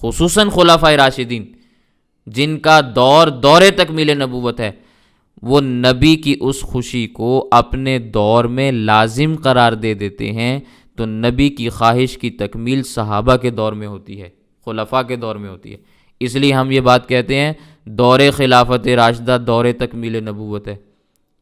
خصوصاً خلفائے راشدین جن کا دور تکمیل نبوت ہے، وہ نبی کی اس خوشی کو اپنے دور میں لازم قرار دے دیتے ہیں. تو نبی کی خواہش کی تکمیل صحابہ کے دور میں ہوتی ہے، خلفاء کے دور میں ہوتی ہے. اس لیے ہم یہ بات کہتے ہیں دور خلافت راشدہ دور تکمیل نبوت ہے.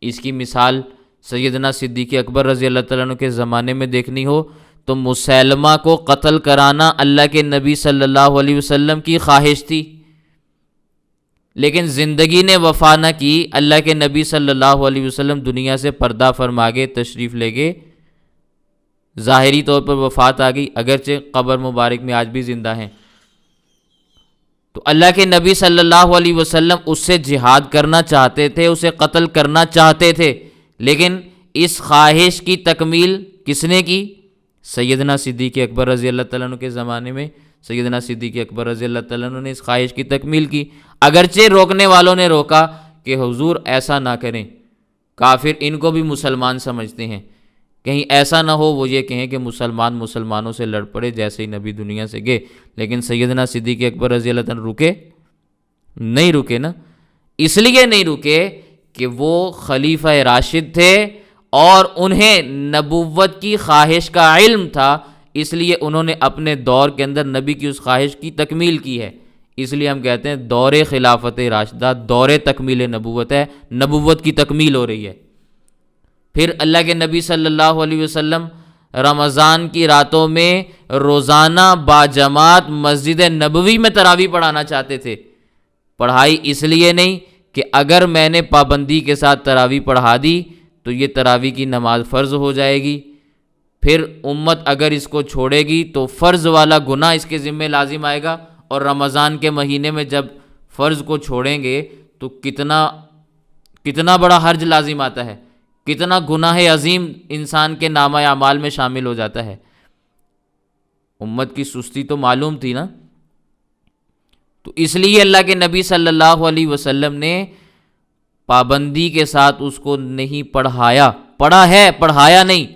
اس کی مثال سیدنا صدیق اکبر رضی اللہ تعالیٰ عنہ کے زمانے میں دیکھنی ہو تو مسیلمہ کو قتل کرانا اللہ کے نبی صلی اللہ علیہ وسلم کی خواہش تھی، لیکن زندگی نے وفا نہ کی. اللہ کے نبی صلی اللہ علیہ وسلم دنیا سے پردہ فرما گئے، تشریف لے گئے، ظاہری طور پر وفات آ گئی، اگرچہ قبر مبارک میں آج بھی زندہ ہیں. تو اللہ کے نبی صلی اللہ علیہ وسلم اس سے جہاد کرنا چاہتے تھے، اسے قتل کرنا چاہتے تھے، لیکن اس خواہش کی تکمیل کس نے کی؟ سیدنا صدیق اکبر رضی اللہ تعالیٰ عنہ کے زمانے میں سیدنا صدیق اکبر رضی اللہ تعالیٰ عنہ نے اس خواہش کی تکمیل کی. اگرچہ روکنے والوں نے روکا کہ حضور ایسا نہ کریں، کافر ان کو بھی مسلمان سمجھتے ہیں، کہیں ایسا نہ ہو وہ یہ کہیں کہ مسلمانوں سے لڑ پڑے جیسے ہی نبی دنیا سے گئے. لیکن سیدنا صدیق اکبر رضی اللہ تعالیٰ رکے نہیں، رکے نا، اس لیے نہیں رکے کہ وہ خلیفہ راشد تھے اور انہیں نبوت کی خواہش کا علم تھا، اس لیے انہوں نے اپنے دور کے اندر نبی کی اس خواہش کی تکمیل کی ہے. اس لیے ہم کہتے ہیں دور خلافت راشدہ دور تکمیل نبوت ہے، نبوت کی تکمیل ہو رہی ہے. پھر اللہ کے نبی صلی اللہ علیہ وسلم رمضان کی راتوں میں روزانہ باجماعت مسجد نبوی میں تراویح پڑھانا چاہتے تھے. پڑھائی اس لیے نہیں کہ اگر میں نے پابندی کے ساتھ تراویح پڑھا دی تو یہ تراویح کی نماز فرض ہو جائے گی، پھر امت اگر اس کو چھوڑے گی تو فرض والا گناہ اس کے ذمہ لازم آئے گا، اور رمضان کے مہینے میں جب فرض کو چھوڑیں گے تو کتنا بڑا حرج لازم آتا ہے، کتنا گناہ عظیم انسان کے نامہ اعمال میں شامل ہو جاتا ہے. امت کی سستی تو معلوم تھی نا. تو اس لیے اللہ کے نبی صلی اللہ علیہ وسلم نے پابندی کے ساتھ اس کو نہیں پڑھایا. پڑھا ہے، پڑھایا نہیں.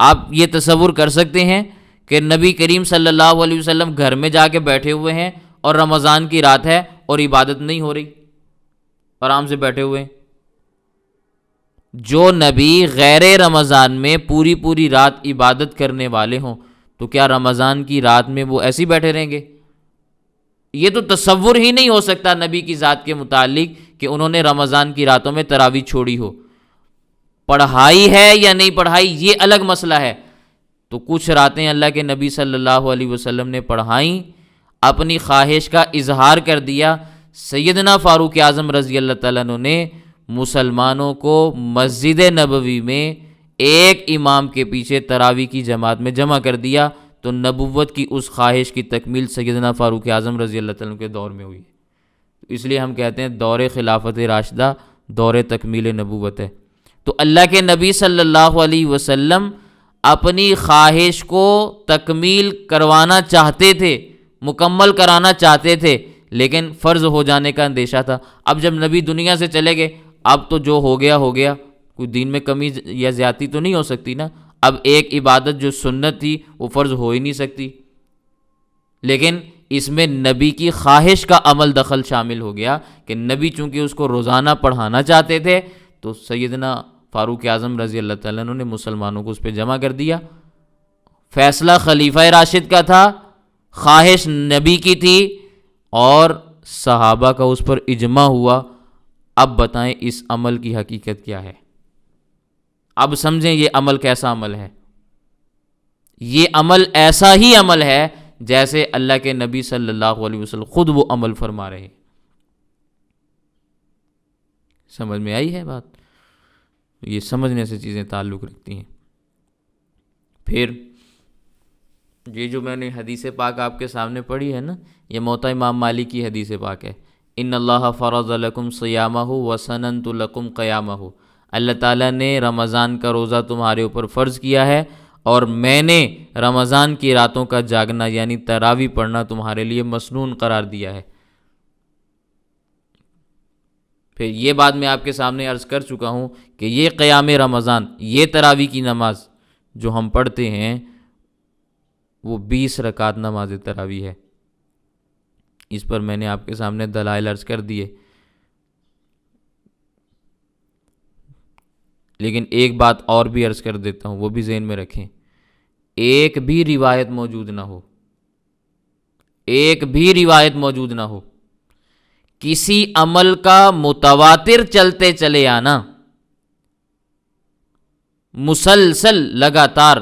آپ یہ تصور کر سکتے ہیں کہ نبی کریم صلی اللہ علیہ وسلم گھر میں جا کے بیٹھے ہوئے ہیں اور رمضان کی رات ہے اور عبادت نہیں ہو رہی، آرام سے بیٹھے ہوئے ہیں. جو نبی غیر رمضان میں پوری رات عبادت کرنے والے ہوں تو کیا رمضان کی رات میں وہ ایسے ہی بیٹھے رہیں گے؟ یہ تو تصور ہی نہیں ہو سکتا نبی کی ذات کے متعلق کہ انہوں نے رمضان کی راتوں میں تراویح چھوڑی ہو. پڑھائی ہے یا نہیں پڑھائی یہ الگ مسئلہ ہے. تو کچھ راتیں اللہ کے نبی صلی اللہ علیہ وسلم نے پڑھائیں، اپنی خواہش کا اظہار کر دیا. سیدنا فاروق اعظم رضی اللہ تعالیٰ عنہ نے مسلمانوں کو مسجد نبوی میں ایک امام کے پیچھے تراویح کی جماعت میں جمع کر دیا. تو نبوت کی اس خواہش کی تکمیل سیدنا فاروق اعظم رضی اللہ تعالیٰ عنہ کے دور میں ہوئی. اس لیے ہم کہتے ہیں دور خلافت راشدہ دور تکمیل نبوت ہے. تو اللہ کے نبی صلی اللہ علیہ وسلم اپنی خواہش کو تکمیل کروانا چاہتے تھے، مکمل کرانا چاہتے تھے، لیکن فرض ہو جانے کا اندیشہ تھا. اب جب نبی دنیا سے چلے گئے، اب تو جو ہو گیا ہو گیا، کوئی دین میں کمی یا زیادتی تو نہیں ہو سکتی نا. اب ایک عبادت جو سنت تھی وہ فرض ہو ہی نہیں سکتی، لیکن اس میں نبی کی خواہش کا عمل دخل شامل ہو گیا کہ نبی چونکہ اس کو روزانہ پڑھانا چاہتے تھے تو سیدنا فاروق اعظم رضی اللہ تعالیٰ عنہ نے مسلمانوں کو اس پہ جمع کر دیا. فیصلہ خلیفہ راشد کا تھا، خواہش نبی کی تھی اور صحابہ کا اس پر اجماع ہوا. اب بتائیں اس عمل کی حقیقت کیا ہے؟ اب سمجھیں یہ عمل کیسا عمل ہے. یہ عمل ایسا ہی عمل ہے جیسے اللہ کے نبی صلی اللہ علیہ وسلم خود وہ عمل فرما رہے ہیں. سمجھ میں آئی ہے بات؟ یہ سمجھنے سے چیزیں تعلق رکھتی ہیں. پھر یہ جو میں نے حدیث پاک آپ کے سامنے پڑھی ہے نا، یہ موطا امام مالک کی حدیث پاک ہے. ان اللہ فرض لکم صیامہ وسننت لکم قیامہ. اللہ تعالیٰ نے رمضان کا روزہ تمہارے اوپر فرض کیا ہے اور میں نے رمضان کی راتوں کا جاگنا یعنی تراویح پڑھنا تمہارے لیے مسنون قرار دیا ہے. پھر یہ بات میں آپ کے سامنے عرض کر چکا ہوں کہ یہ قیام رمضان، یہ تراویح کی نماز جو ہم پڑھتے ہیں وہ 20 رکعت نماز تراویح ہے. اس پر میں نے آپ کے سامنے دلائل عرض کر دیے. لیکن ایک بات اور بھی عرض کر دیتا ہوں، وہ بھی ذہن میں رکھیں. ایک بھی روایت موجود نہ ہو، ایک بھی روایت موجود نہ ہو، کسی عمل کا متواتر چلتے چلے آنا، مسلسل لگاتار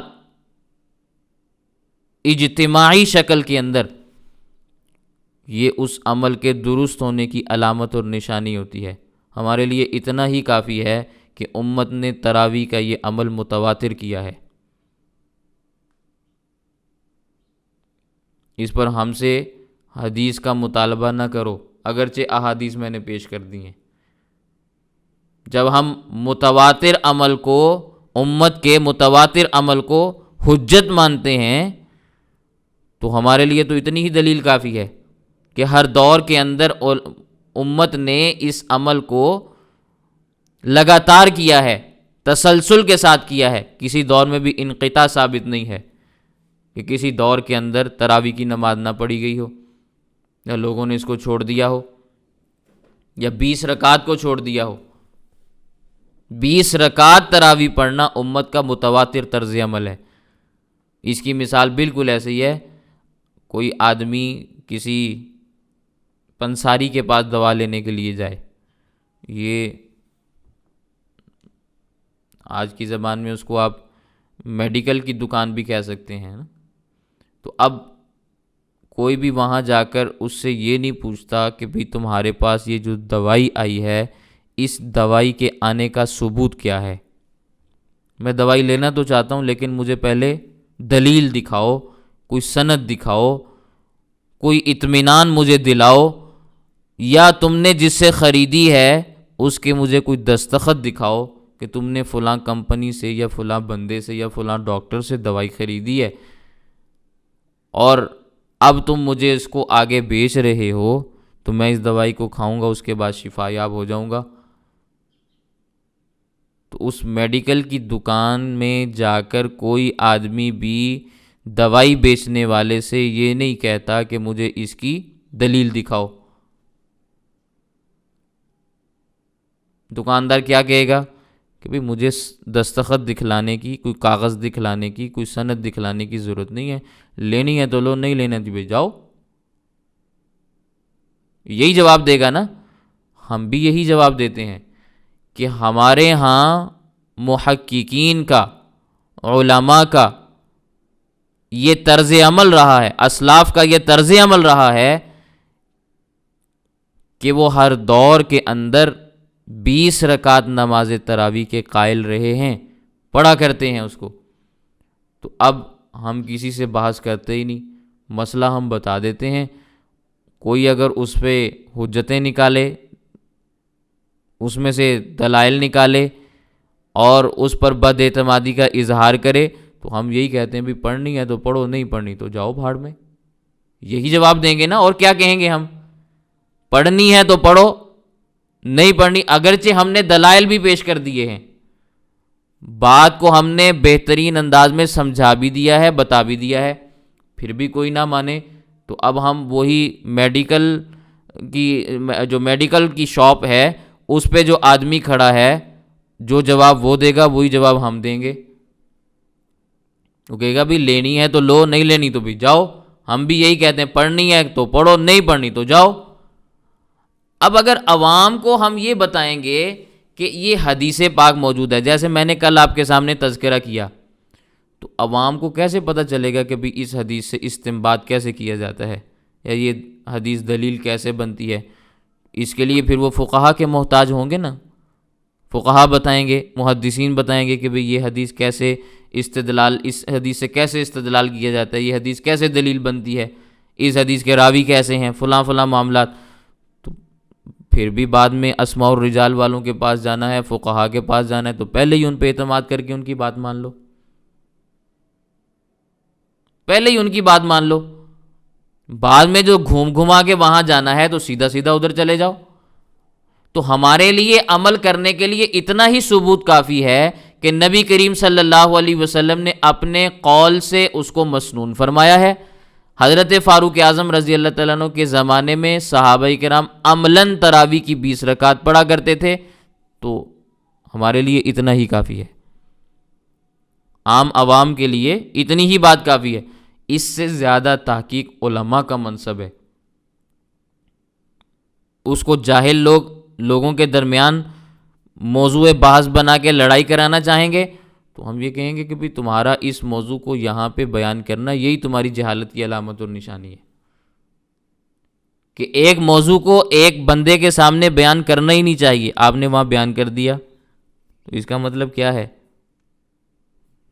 اجتماعی شکل کے اندر، یہ اس عمل کے درست ہونے کی علامت اور نشانی ہوتی ہے. ہمارے لیے اتنا ہی کافی ہے کہ امت نے تراویح کا یہ عمل متواتر کیا ہے. اس پر ہم سے حدیث کا مطالبہ نہ کرو، اگرچہ احادیث میں نے پیش کر دی ہیں. جب ہم متواتر عمل کو، امت کے متواتر عمل کو حجت مانتے ہیں تو ہمارے لیے تو اتنی ہی دلیل کافی ہے کہ ہر دور کے اندر امت نے اس عمل کو لگاتار کیا ہے، تسلسل کے ساتھ کیا ہے. کسی دور میں بھی انقطاع ثابت نہیں ہے کہ کسی دور کے اندر تراویح کی نماز نہ پڑھی گئی ہو، یا لوگوں نے اس کو چھوڑ دیا ہو، یا 20 رکعت کو چھوڑ دیا ہو. 20 رکعت تراویح پڑھنا امت کا متواتر طرز عمل ہے. اس کی مثال بالکل ایسے ہی ہے، کوئی آدمی کسی پنساری کے پاس دوا لینے کے لیے جائے، یہ آج کی زبان میں اس کو آپ میڈیکل کی دکان بھی کہہ سکتے ہیں نا۔ تو اب کوئی بھی وہاں جا کر اس سے یہ نہیں پوچھتا کہ بھئی تمہارے پاس یہ جو دوائی آئی ہے، اس دوائی کے آنے کا ثبوت کیا ہے؟ میں دوائی لینا تو چاہتا ہوں لیکن مجھے پہلے دلیل دکھاؤ، کوئی سند دکھاؤ، کوئی اطمینان مجھے دلاؤ، یا تم نے جس سے خریدی ہے اس کے مجھے کوئی دستخط دکھاؤ کہ تم نے فلاں کمپنی سے یا فلاں بندے سے یا فلاں ڈاکٹر سے دوائی خریدی ہے، اور اب تم مجھے اس کو آگے بیچ رہے ہو، تو میں اس دوائی کو کھاؤں گا، اس کے بعد شفا یاب ہو جاؤں گا۔ تو اس میڈیکل کی دکان میں جا کر کوئی آدمی بھی دوائی بیچنے والے سے یہ نہیں کہتا کہ مجھے اس کی دلیل دکھاؤ۔ دکاندار کیا کہے گا کہ بھئی مجھے دستخط دکھلانے کی، کوئی کاغذ دکھلانے کی، کوئی سند دکھلانے کی ضرورت نہیں ہے، لینی ہے تو لو، نہیں لینا تو بھئی جاؤ۔ یہی جواب دے گا نا۔ ہم بھی یہی جواب دیتے ہیں کہ ہمارے ہاں محققین کا، علماء کا یہ طرز عمل رہا ہے، اسلاف کا یہ طرز عمل رہا ہے کہ وہ ہر دور کے اندر 20 رکعت نماز تراویح کے قائل رہے ہیں، پڑھا کرتے ہیں اس کو۔ تو اب ہم کسی سے بحث کرتے ہی نہیں، مسئلہ ہم بتا دیتے ہیں۔ کوئی اگر اس پہ حجتیں نکالے، اس میں سے دلائل نکالے اور اس پر بد اعتمادی کا اظہار کرے، تو ہم یہی کہتے ہیں بھی پڑھنی ہے تو پڑھو، نہیں پڑھنی تو جاؤ بھاڑ میں۔ یہی جواب دیں گے نا، اور کیا کہیں گے ہم؟ پڑھنی ہے تو پڑھو، نہیں پڑھنی، اگرچہ ہم نے دلائل بھی پیش کر دیے ہیں، بات کو ہم نے بہترین انداز میں سمجھا بھی دیا ہے، بتا بھی دیا ہے، پھر بھی کوئی نہ مانے، تو اب ہم وہی میڈیکل کی شاپ ہے، اس پہ جو آدمی کھڑا ہے، جو جواب وہ دے گا وہی جواب ہم دیں گے۔ وہ کہے گا بھی لینی ہے تو لو، نہیں لینی تو بھی جاؤ۔ ہم بھی یہی کہتے ہیں، پڑھنی ہے تو پڑھو، نہیں پڑھنی تو جاؤ۔ اب اگر عوام کو ہم یہ بتائیں گے کہ یہ حدیث پاک موجود ہے، جیسے میں نے کل آپ کے سامنے تذکرہ کیا، تو عوام کو کیسے پتہ چلے گا کہ بھی اس حدیث سے استنباط کیسے کیا جاتا ہے، یا یہ حدیث دلیل کیسے بنتی ہے؟ اس کے لیے پھر وہ فقہا کے محتاج ہوں گے نا۔ فقہا بتائیں گے، محدثین بتائیں گے کہ بھئی یہ حدیث کیسے استدلال، اس حدیث سے کیسے استدلال کیا جاتا ہے، یہ حدیث کیسے دلیل بنتی ہے، اس حدیث کے راوی کیسے ہیں، فلاں فلاں معاملات۔ تو پھر بھی بعد میں اسماء الرجال والوں کے پاس جانا ہے، فقہا کے پاس جانا ہے، تو پہلے ہی ان پہ اعتماد کر کے ان کی بات مان لو، پہلے ہی ان کی بات مان لو۔ بعد میں جو گھوم گھما کے وہاں جانا ہے تو سیدھا سیدھا ادھر چلے جاؤ۔ تو ہمارے لیے عمل کرنے کے لیے اتنا ہی ثبوت کافی ہے کہ نبی کریم صلی اللہ علیہ وسلم نے اپنے قول سے اس کو مسنون فرمایا ہے۔ حضرت فاروق اعظم رضی اللہ تعالیٰ عنہ کے زمانے میں صحابہ کرام عملاً تراویح کی 20 رکعت پڑھا کرتے تھے، تو ہمارے لیے اتنا ہی کافی ہے، عام عوام کے لیے اتنی ہی بات کافی ہے۔ اس سے زیادہ تحقیق علماء کا منصب ہے۔ اس کو جاہل لوگوں کے درمیان موضوع بحث بنا کے لڑائی کرانا چاہیں گے تو ہم یہ کہیں گے کہ بھی تمہارا اس موضوع کو یہاں پہ بیان کرنا یہی تمہاری جہالت کی علامت اور نشانی ہے، کہ ایک موضوع کو ایک بندے کے سامنے بیان کرنا ہی نہیں چاہیے، آپ نے وہاں بیان کر دیا، تو اس کا مطلب کیا ہے؟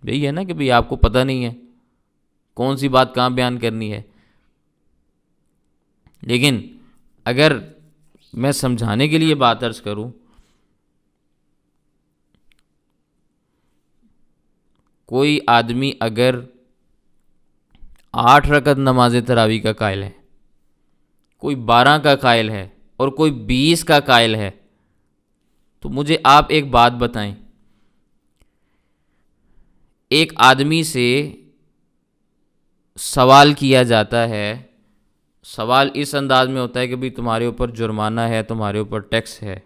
یہی ہے نا کہ بھی آپ کو پتہ نہیں ہے کون سی بات کہاں بیان کرنی ہے۔ لیکن اگر میں سمجھانے کے لیے بات عرض کروں، کوئی آدمی اگر 8 رکعت نماز تراویح کا قائل ہے، کوئی 12 کا قائل ہے اور کوئی 20 کا قائل ہے، تو مجھے آپ ایک بات بتائیں، ایک آدمی سے سوال کیا جاتا ہے، سوال اس انداز میں ہوتا ہے کہ بھی تمہارے اوپر جرمانہ ہے، تمہارے اوپر ٹیکس ہے،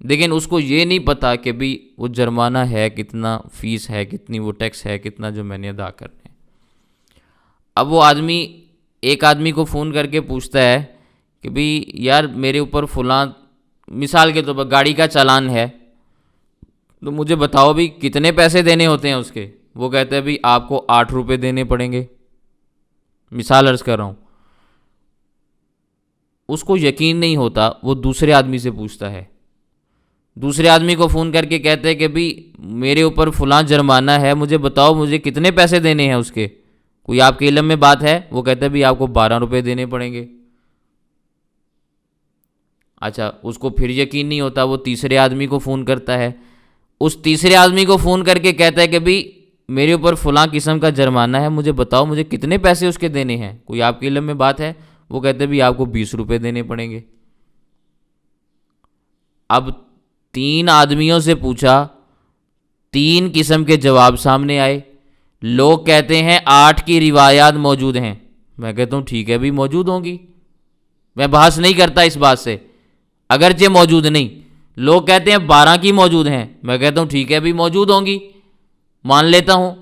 لیکن اس کو یہ نہیں پتا کہ بھی وہ جرمانہ ہے کتنا، فیس ہے کتنی، وہ ٹیکس ہے کتنا جو میں نے ادا کرنا ہے۔ اب وہ آدمی ایک آدمی کو فون کر کے پوچھتا ہے کہ بھئی یار میرے اوپر فلاں، مثال کے طور پر گاڑی کا چالان ہے، تو مجھے بتاؤ بھی کتنے پیسے دینے ہوتے ہیں اس کے. وہ کہتا ہے بھی آپ کو 8 روپے دینے پڑیں گے، مثال عرض کر رہا ہوں. اس کو یقین نہیں ہوتا، وہ دوسرے آدمی سے پوچھتا ہے، دوسرے آدمی کو فون کر کے کہتے ہیں کہ بھی میرے اوپر فلاں جرمانہ ہے، مجھے بتاؤ مجھے کتنے پیسے دینے ہیں اس کے، کوئی آپ کے علم میں بات ہے؟ وہ کہتا ہے بھی آپ کو 12 روپے دینے پڑیں گے. اچھا، اس کو پھر یقین نہیں ہوتا، وہ تیسرے آدمی کو فون کرتا ہے، اس تیسرے آدمی کو فون کر کے کہتا ہے کہ بھی میرے اوپر فلاں قسم کا جرمانہ ہے، مجھے بتاؤ مجھے کتنے پیسے اس کے دینے ہیں، کوئی آپ کے علم میں بات ہے؟ وہ کہتے ہیں بھی آپ کو 20 روپے دینے پڑیں گے. اب 3 آدمیوں سے پوچھا، 3 قسم کے جواب سامنے آئے. لوگ کہتے ہیں 8 کی روایات موجود ہیں، میں کہتا ہوں ٹھیک ہے بھی موجود ہوں گی، میں بحث نہیں کرتا اس بات سے، اگرچہ موجود نہیں. لوگ کہتے ہیں 12 کی موجود ہیں، میں کہتا ہوں ٹھیک ہے بھی موجود ہوں گی، مان لیتا ہوں.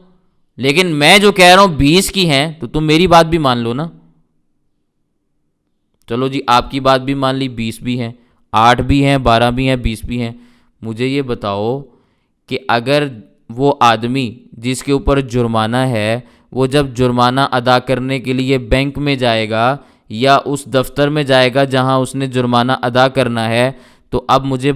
لیکن میں جو کہہ رہا ہوں 20 کی ہیں، تو تم میری بات بھی مان لو نا. چلو جی، آپ کی بات بھی مان لی، 20 بھی ہیں، 8 بھی ہیں، 12 بھی ہیں، 20 بھی ہیں. مجھے یہ بتاؤ کہ اگر وہ آدمی جس کے اوپر جرمانہ ہے، وہ جب جرمانہ ادا کرنے کے لیے بینک میں جائے گا یا اس دفتر میں جائے گا جہاں اس نے جرمانہ ادا کرنا ہے، تو اب مجھے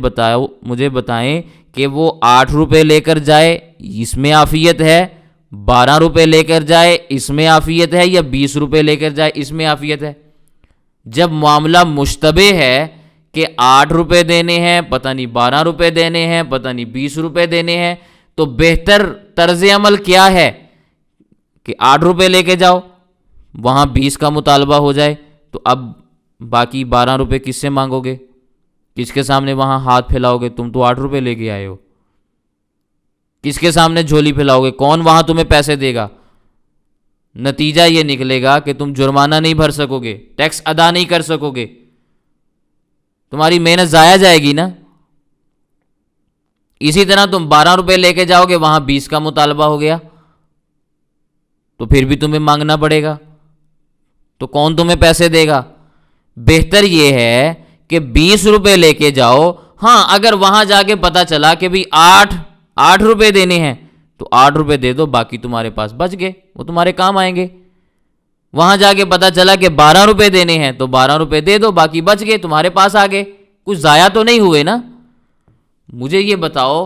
بتائیں کہ وہ 8 روپے لے کر جائے، اس میں عافیت ہے؟ 12 روپے لے کر جائے، اس میں عافیت ہے؟ یا 20 روپے لے کر جائے، اس میں عافیت ہے؟ جب معاملہ مشتبہ ہے کہ 8 روپے دینے ہیں، پتہ نہیں 12 روپے دینے ہیں، پتہ نہیں 20 روپے دینے ہیں، تو بہتر طرز عمل کیا ہے کہ 8 روپے لے کے جاؤ، وہاں 20 کا مطالبہ ہو جائے. تو اب باقی 12 روپے کس سے مانگو گے؟ کس کے سامنے وہاں ہاتھ پھیلاؤ گے؟ تم تو 8 روپے لے کے آئے ہو. کس کے سامنے جھولی پھیلاؤ گے؟ کون وہاں تمہیں پیسے دے گا؟ نتیجہ یہ نکلے گا کہ تم جرمانہ نہیں بھر سکو گے، ٹیکس ادا نہیں کر سکو گے، تمہاری محنت ضائع جائے گی نا. اسی طرح تم 12 روپے لے کے جاؤ گے، وہاں 20 کا مطالبہ ہو گیا، تو پھر بھی تمہیں مانگنا پڑے گا، تو کون تمہیں پیسے دے گا؟ بہتر یہ ہے کہ 20 روپے لے کے جاؤ. ہاں، اگر وہاں جا کے پتا چلا کہ بھی 8 روپے دینے ہیں، تو 8 روپے دے دو، باقی تمہارے پاس بچ گئے، وہ تمہارے کام آئیں گے. وہاں جا کے پتا چلا کہ 12 روپے دینے ہیں، تو 12 روپے دے دو، باقی بچ گئے، تمہارے پاس آ گئے، کچھ ضائع تو نہیں ہوئے نا. مجھے یہ بتاؤ،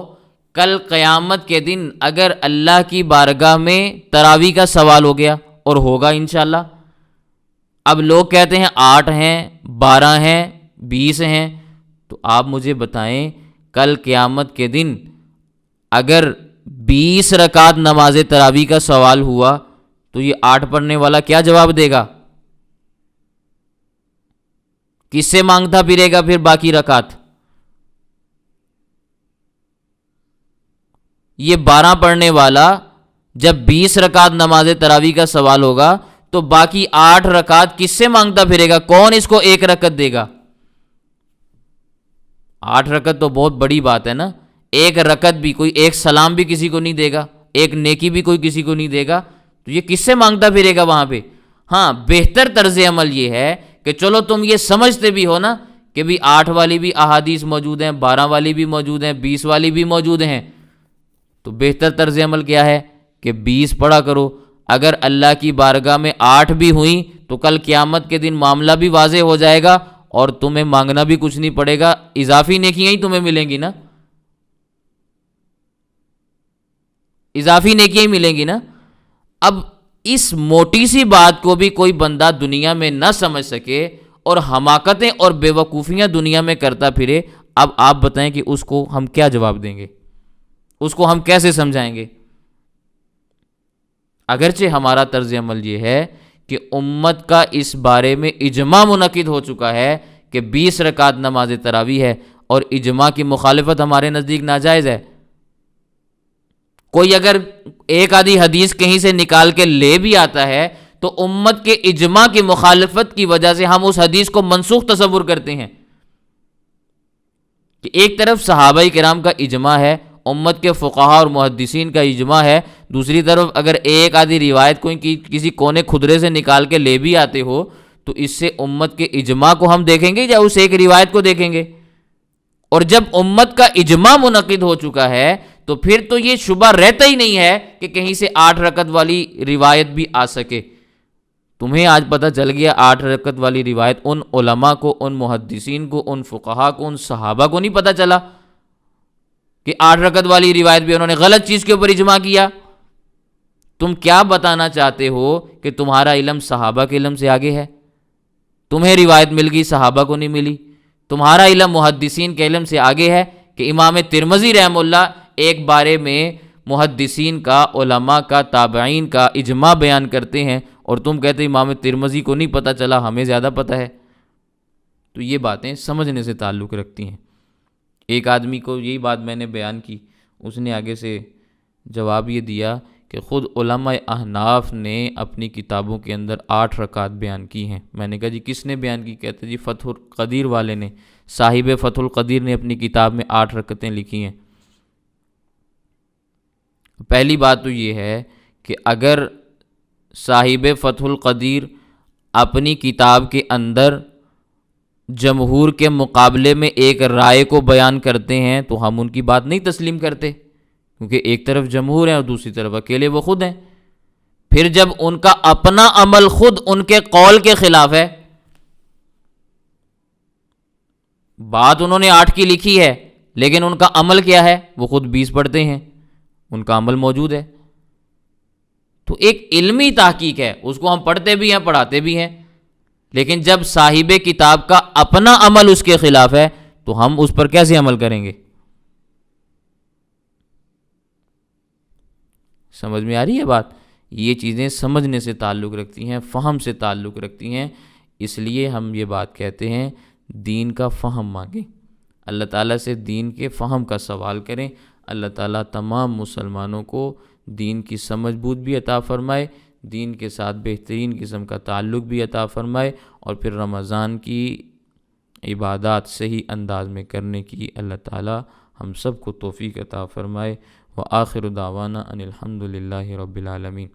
کل قیامت کے دن اگر اللہ کی بارگاہ میں تراویح کا سوال ہو گیا، اور ہوگا انشاءاللہ، اب لوگ کہتے ہیں 8 ہیں، 12 ہیں، 20 ہیں، تو آپ مجھے بتائیں کل قیامت کے دن اگر 20 رکعت نماز تراویح کا سوال ہوا تو یہ 8 پڑھنے والا کیا جواب دے گا؟ کس سے مانگتا پھرے گا پھر باقی رکعت؟ یہ 12 پڑھنے والا جب 20 رکعت نماز تراویح کا سوال ہوگا تو باقی 8 رکعت کس سے مانگتا پھرے گا؟ کون اس کو 1 رکعت دے گا؟ 8 رکعت تو بہت بڑی بات ہے نا. 1 رکعت بھی، کوئی 1 سلام بھی کسی کو نہیں دے گا، 1 نیکی بھی کوئی کسی کو نہیں دے گا، تو یہ کس سے مانگتا پھرے گا وہاں پہ؟ ہاں، بہتر طرز عمل یہ ہے کہ چلو تم یہ سمجھتے بھی ہو نا کہ بھی 8 والی بھی احادیث موجود ہیں، 12 والی بھی موجود ہیں، 20 والی بھی موجود ہیں، تو بہتر طرز عمل کیا ہے کہ 20 پڑھا کرو. اگر اللہ کی بارگاہ میں 8 بھی ہوئیں تو کل قیامت کے دن معاملہ بھی واضح ہو جائے گا اور تمہیں مانگنا بھی کچھ نہیں پڑے گا، اضافی نیکیاں ہی تمہیں ملیں گی نا، اضافی نیکیاں ہی ملیں گی نا. اب اس موٹی سی بات کو بھی کوئی بندہ دنیا میں نہ سمجھ سکے اور حماقتیں اور بے وقوفیاں دنیا میں کرتا پھرے، اب آپ بتائیں کہ اس کو ہم کیا جواب دیں گے؟ اس کو ہم کیسے سمجھائیں گے؟ اگرچہ ہمارا طرز عمل یہ ہے کہ امت کا اس بارے میں اجماع منعقد ہو چکا ہے کہ 20 رکعت نماز تراویح ہے، اور اجماع کی مخالفت ہمارے نزدیک ناجائز ہے. کوئی اگر ایک آدھی حدیث کہیں سے نکال کے لے بھی آتا ہے تو امت کے اجماع کی مخالفت کی وجہ سے ہم اس حدیث کو منسوخ تصور کرتے ہیں کہ ایک طرف صحابہ کرام کا اجماع ہے امت کے فقہاء اور محدثین کا اجماع ہے، دوسری طرف اگر ایک آدھی روایت کوئی کسی کونے کھدرے سے نکال کے لے بھی آتے ہو تو اس سے امت کے اجماع کو ہم دیکھیں گے یا اس ایک روایت کو دیکھیں گے؟ اور جب امت کا اجماع منعقد ہو چکا ہے تو پھر تو یہ شبہ رہتا ہی نہیں ہے کہ کہیں سے 8 رکعت والی روایت بھی آ سکے۔ تمہیں آج پتہ چل گیا 8 رکعت والی روایت ان علماء کو، ان محدثین کو، ان فقہاء کو، ان صحابہ کو نہیں پتہ چلا کہ 8 رکعت والی روایت بھی انہوں نے غلط چیز کے اوپر اجماع کیا؟ تم کیا بتانا چاہتے ہو کہ تمہارا علم صحابہ کے علم سے آگے ہے؟ تمہیں روایت مل گئی، صحابہ کو نہیں ملی۔ تمہارا علم محدثین کے علم سے آگے ہے کہ امام ترمذی رحمہ اللہ ایک بارے میں محدثین کا، علماء کا، تابعین کا اجماع بیان کرتے ہیں اور تم کہتے امام ترمذی کو نہیں پتہ چلا، ہمیں زیادہ پتہ ہے۔ تو یہ باتیں سمجھنے سے تعلق رکھتی ہیں۔ ایک آدمی کو یہی بات میں نے بیان کی، اس نے آگے سے جواب یہ دیا کہ خود علماء احناف نے اپنی کتابوں کے اندر 8 رکعت بیان کی ہیں۔ میں نے کہا جی کس نے بیان کی؟ کہتے جی فتح القدیر والے نے، صاحب فتح القدیر نے اپنی کتاب میں 8 رکعتیں لکھی ہیں۔ پہلی بات تو یہ ہے کہ اگر صاحب فتح القدیر اپنی کتاب کے اندر جمہور کے مقابلے میں ایک رائے کو بیان کرتے ہیں تو ہم ان کی بات نہیں تسلیم کرتے، کیونکہ ایک طرف جمہور ہیں اور دوسری طرف اکیلے وہ خود ہیں۔ پھر جب ان کا اپنا عمل خود ان کے قول کے خلاف ہے، بات انہوں نے 8 کی لکھی ہے لیکن ان کا عمل کیا ہے؟ وہ خود 20 پڑھتے ہیں، ان کا عمل موجود ہے۔ تو ایک علمی تحقیق ہے، اس کو ہم پڑھتے بھی ہیں، پڑھاتے بھی ہیں، لیکن جب صاحب کتاب کا اپنا عمل اس کے خلاف ہے تو ہم اس پر کیسے عمل کریں گے؟ سمجھ میں آ رہی ہے بات؟ یہ چیزیں سمجھنے سے تعلق رکھتی ہیں، فہم سے تعلق رکھتی ہیں، اس لیے ہم یہ بات کہتے ہیں دین کا فہم مانگیں، اللہ تعالیٰ سے دین کے فہم کا سوال کریں۔ اللہ تعالیٰ تمام مسلمانوں کو دین کی سمجھ بوجھ بھی عطا فرمائے، دین کے ساتھ بہترین قسم کا تعلق بھی عطا فرمائے، اور پھر رمضان کی عبادات صحیح انداز میں کرنے کی اللہ تعالیٰ ہم سب کو توفیق عطا فرمائے۔ وآخر دعوانا ان الحمد للہ رب العالمین۔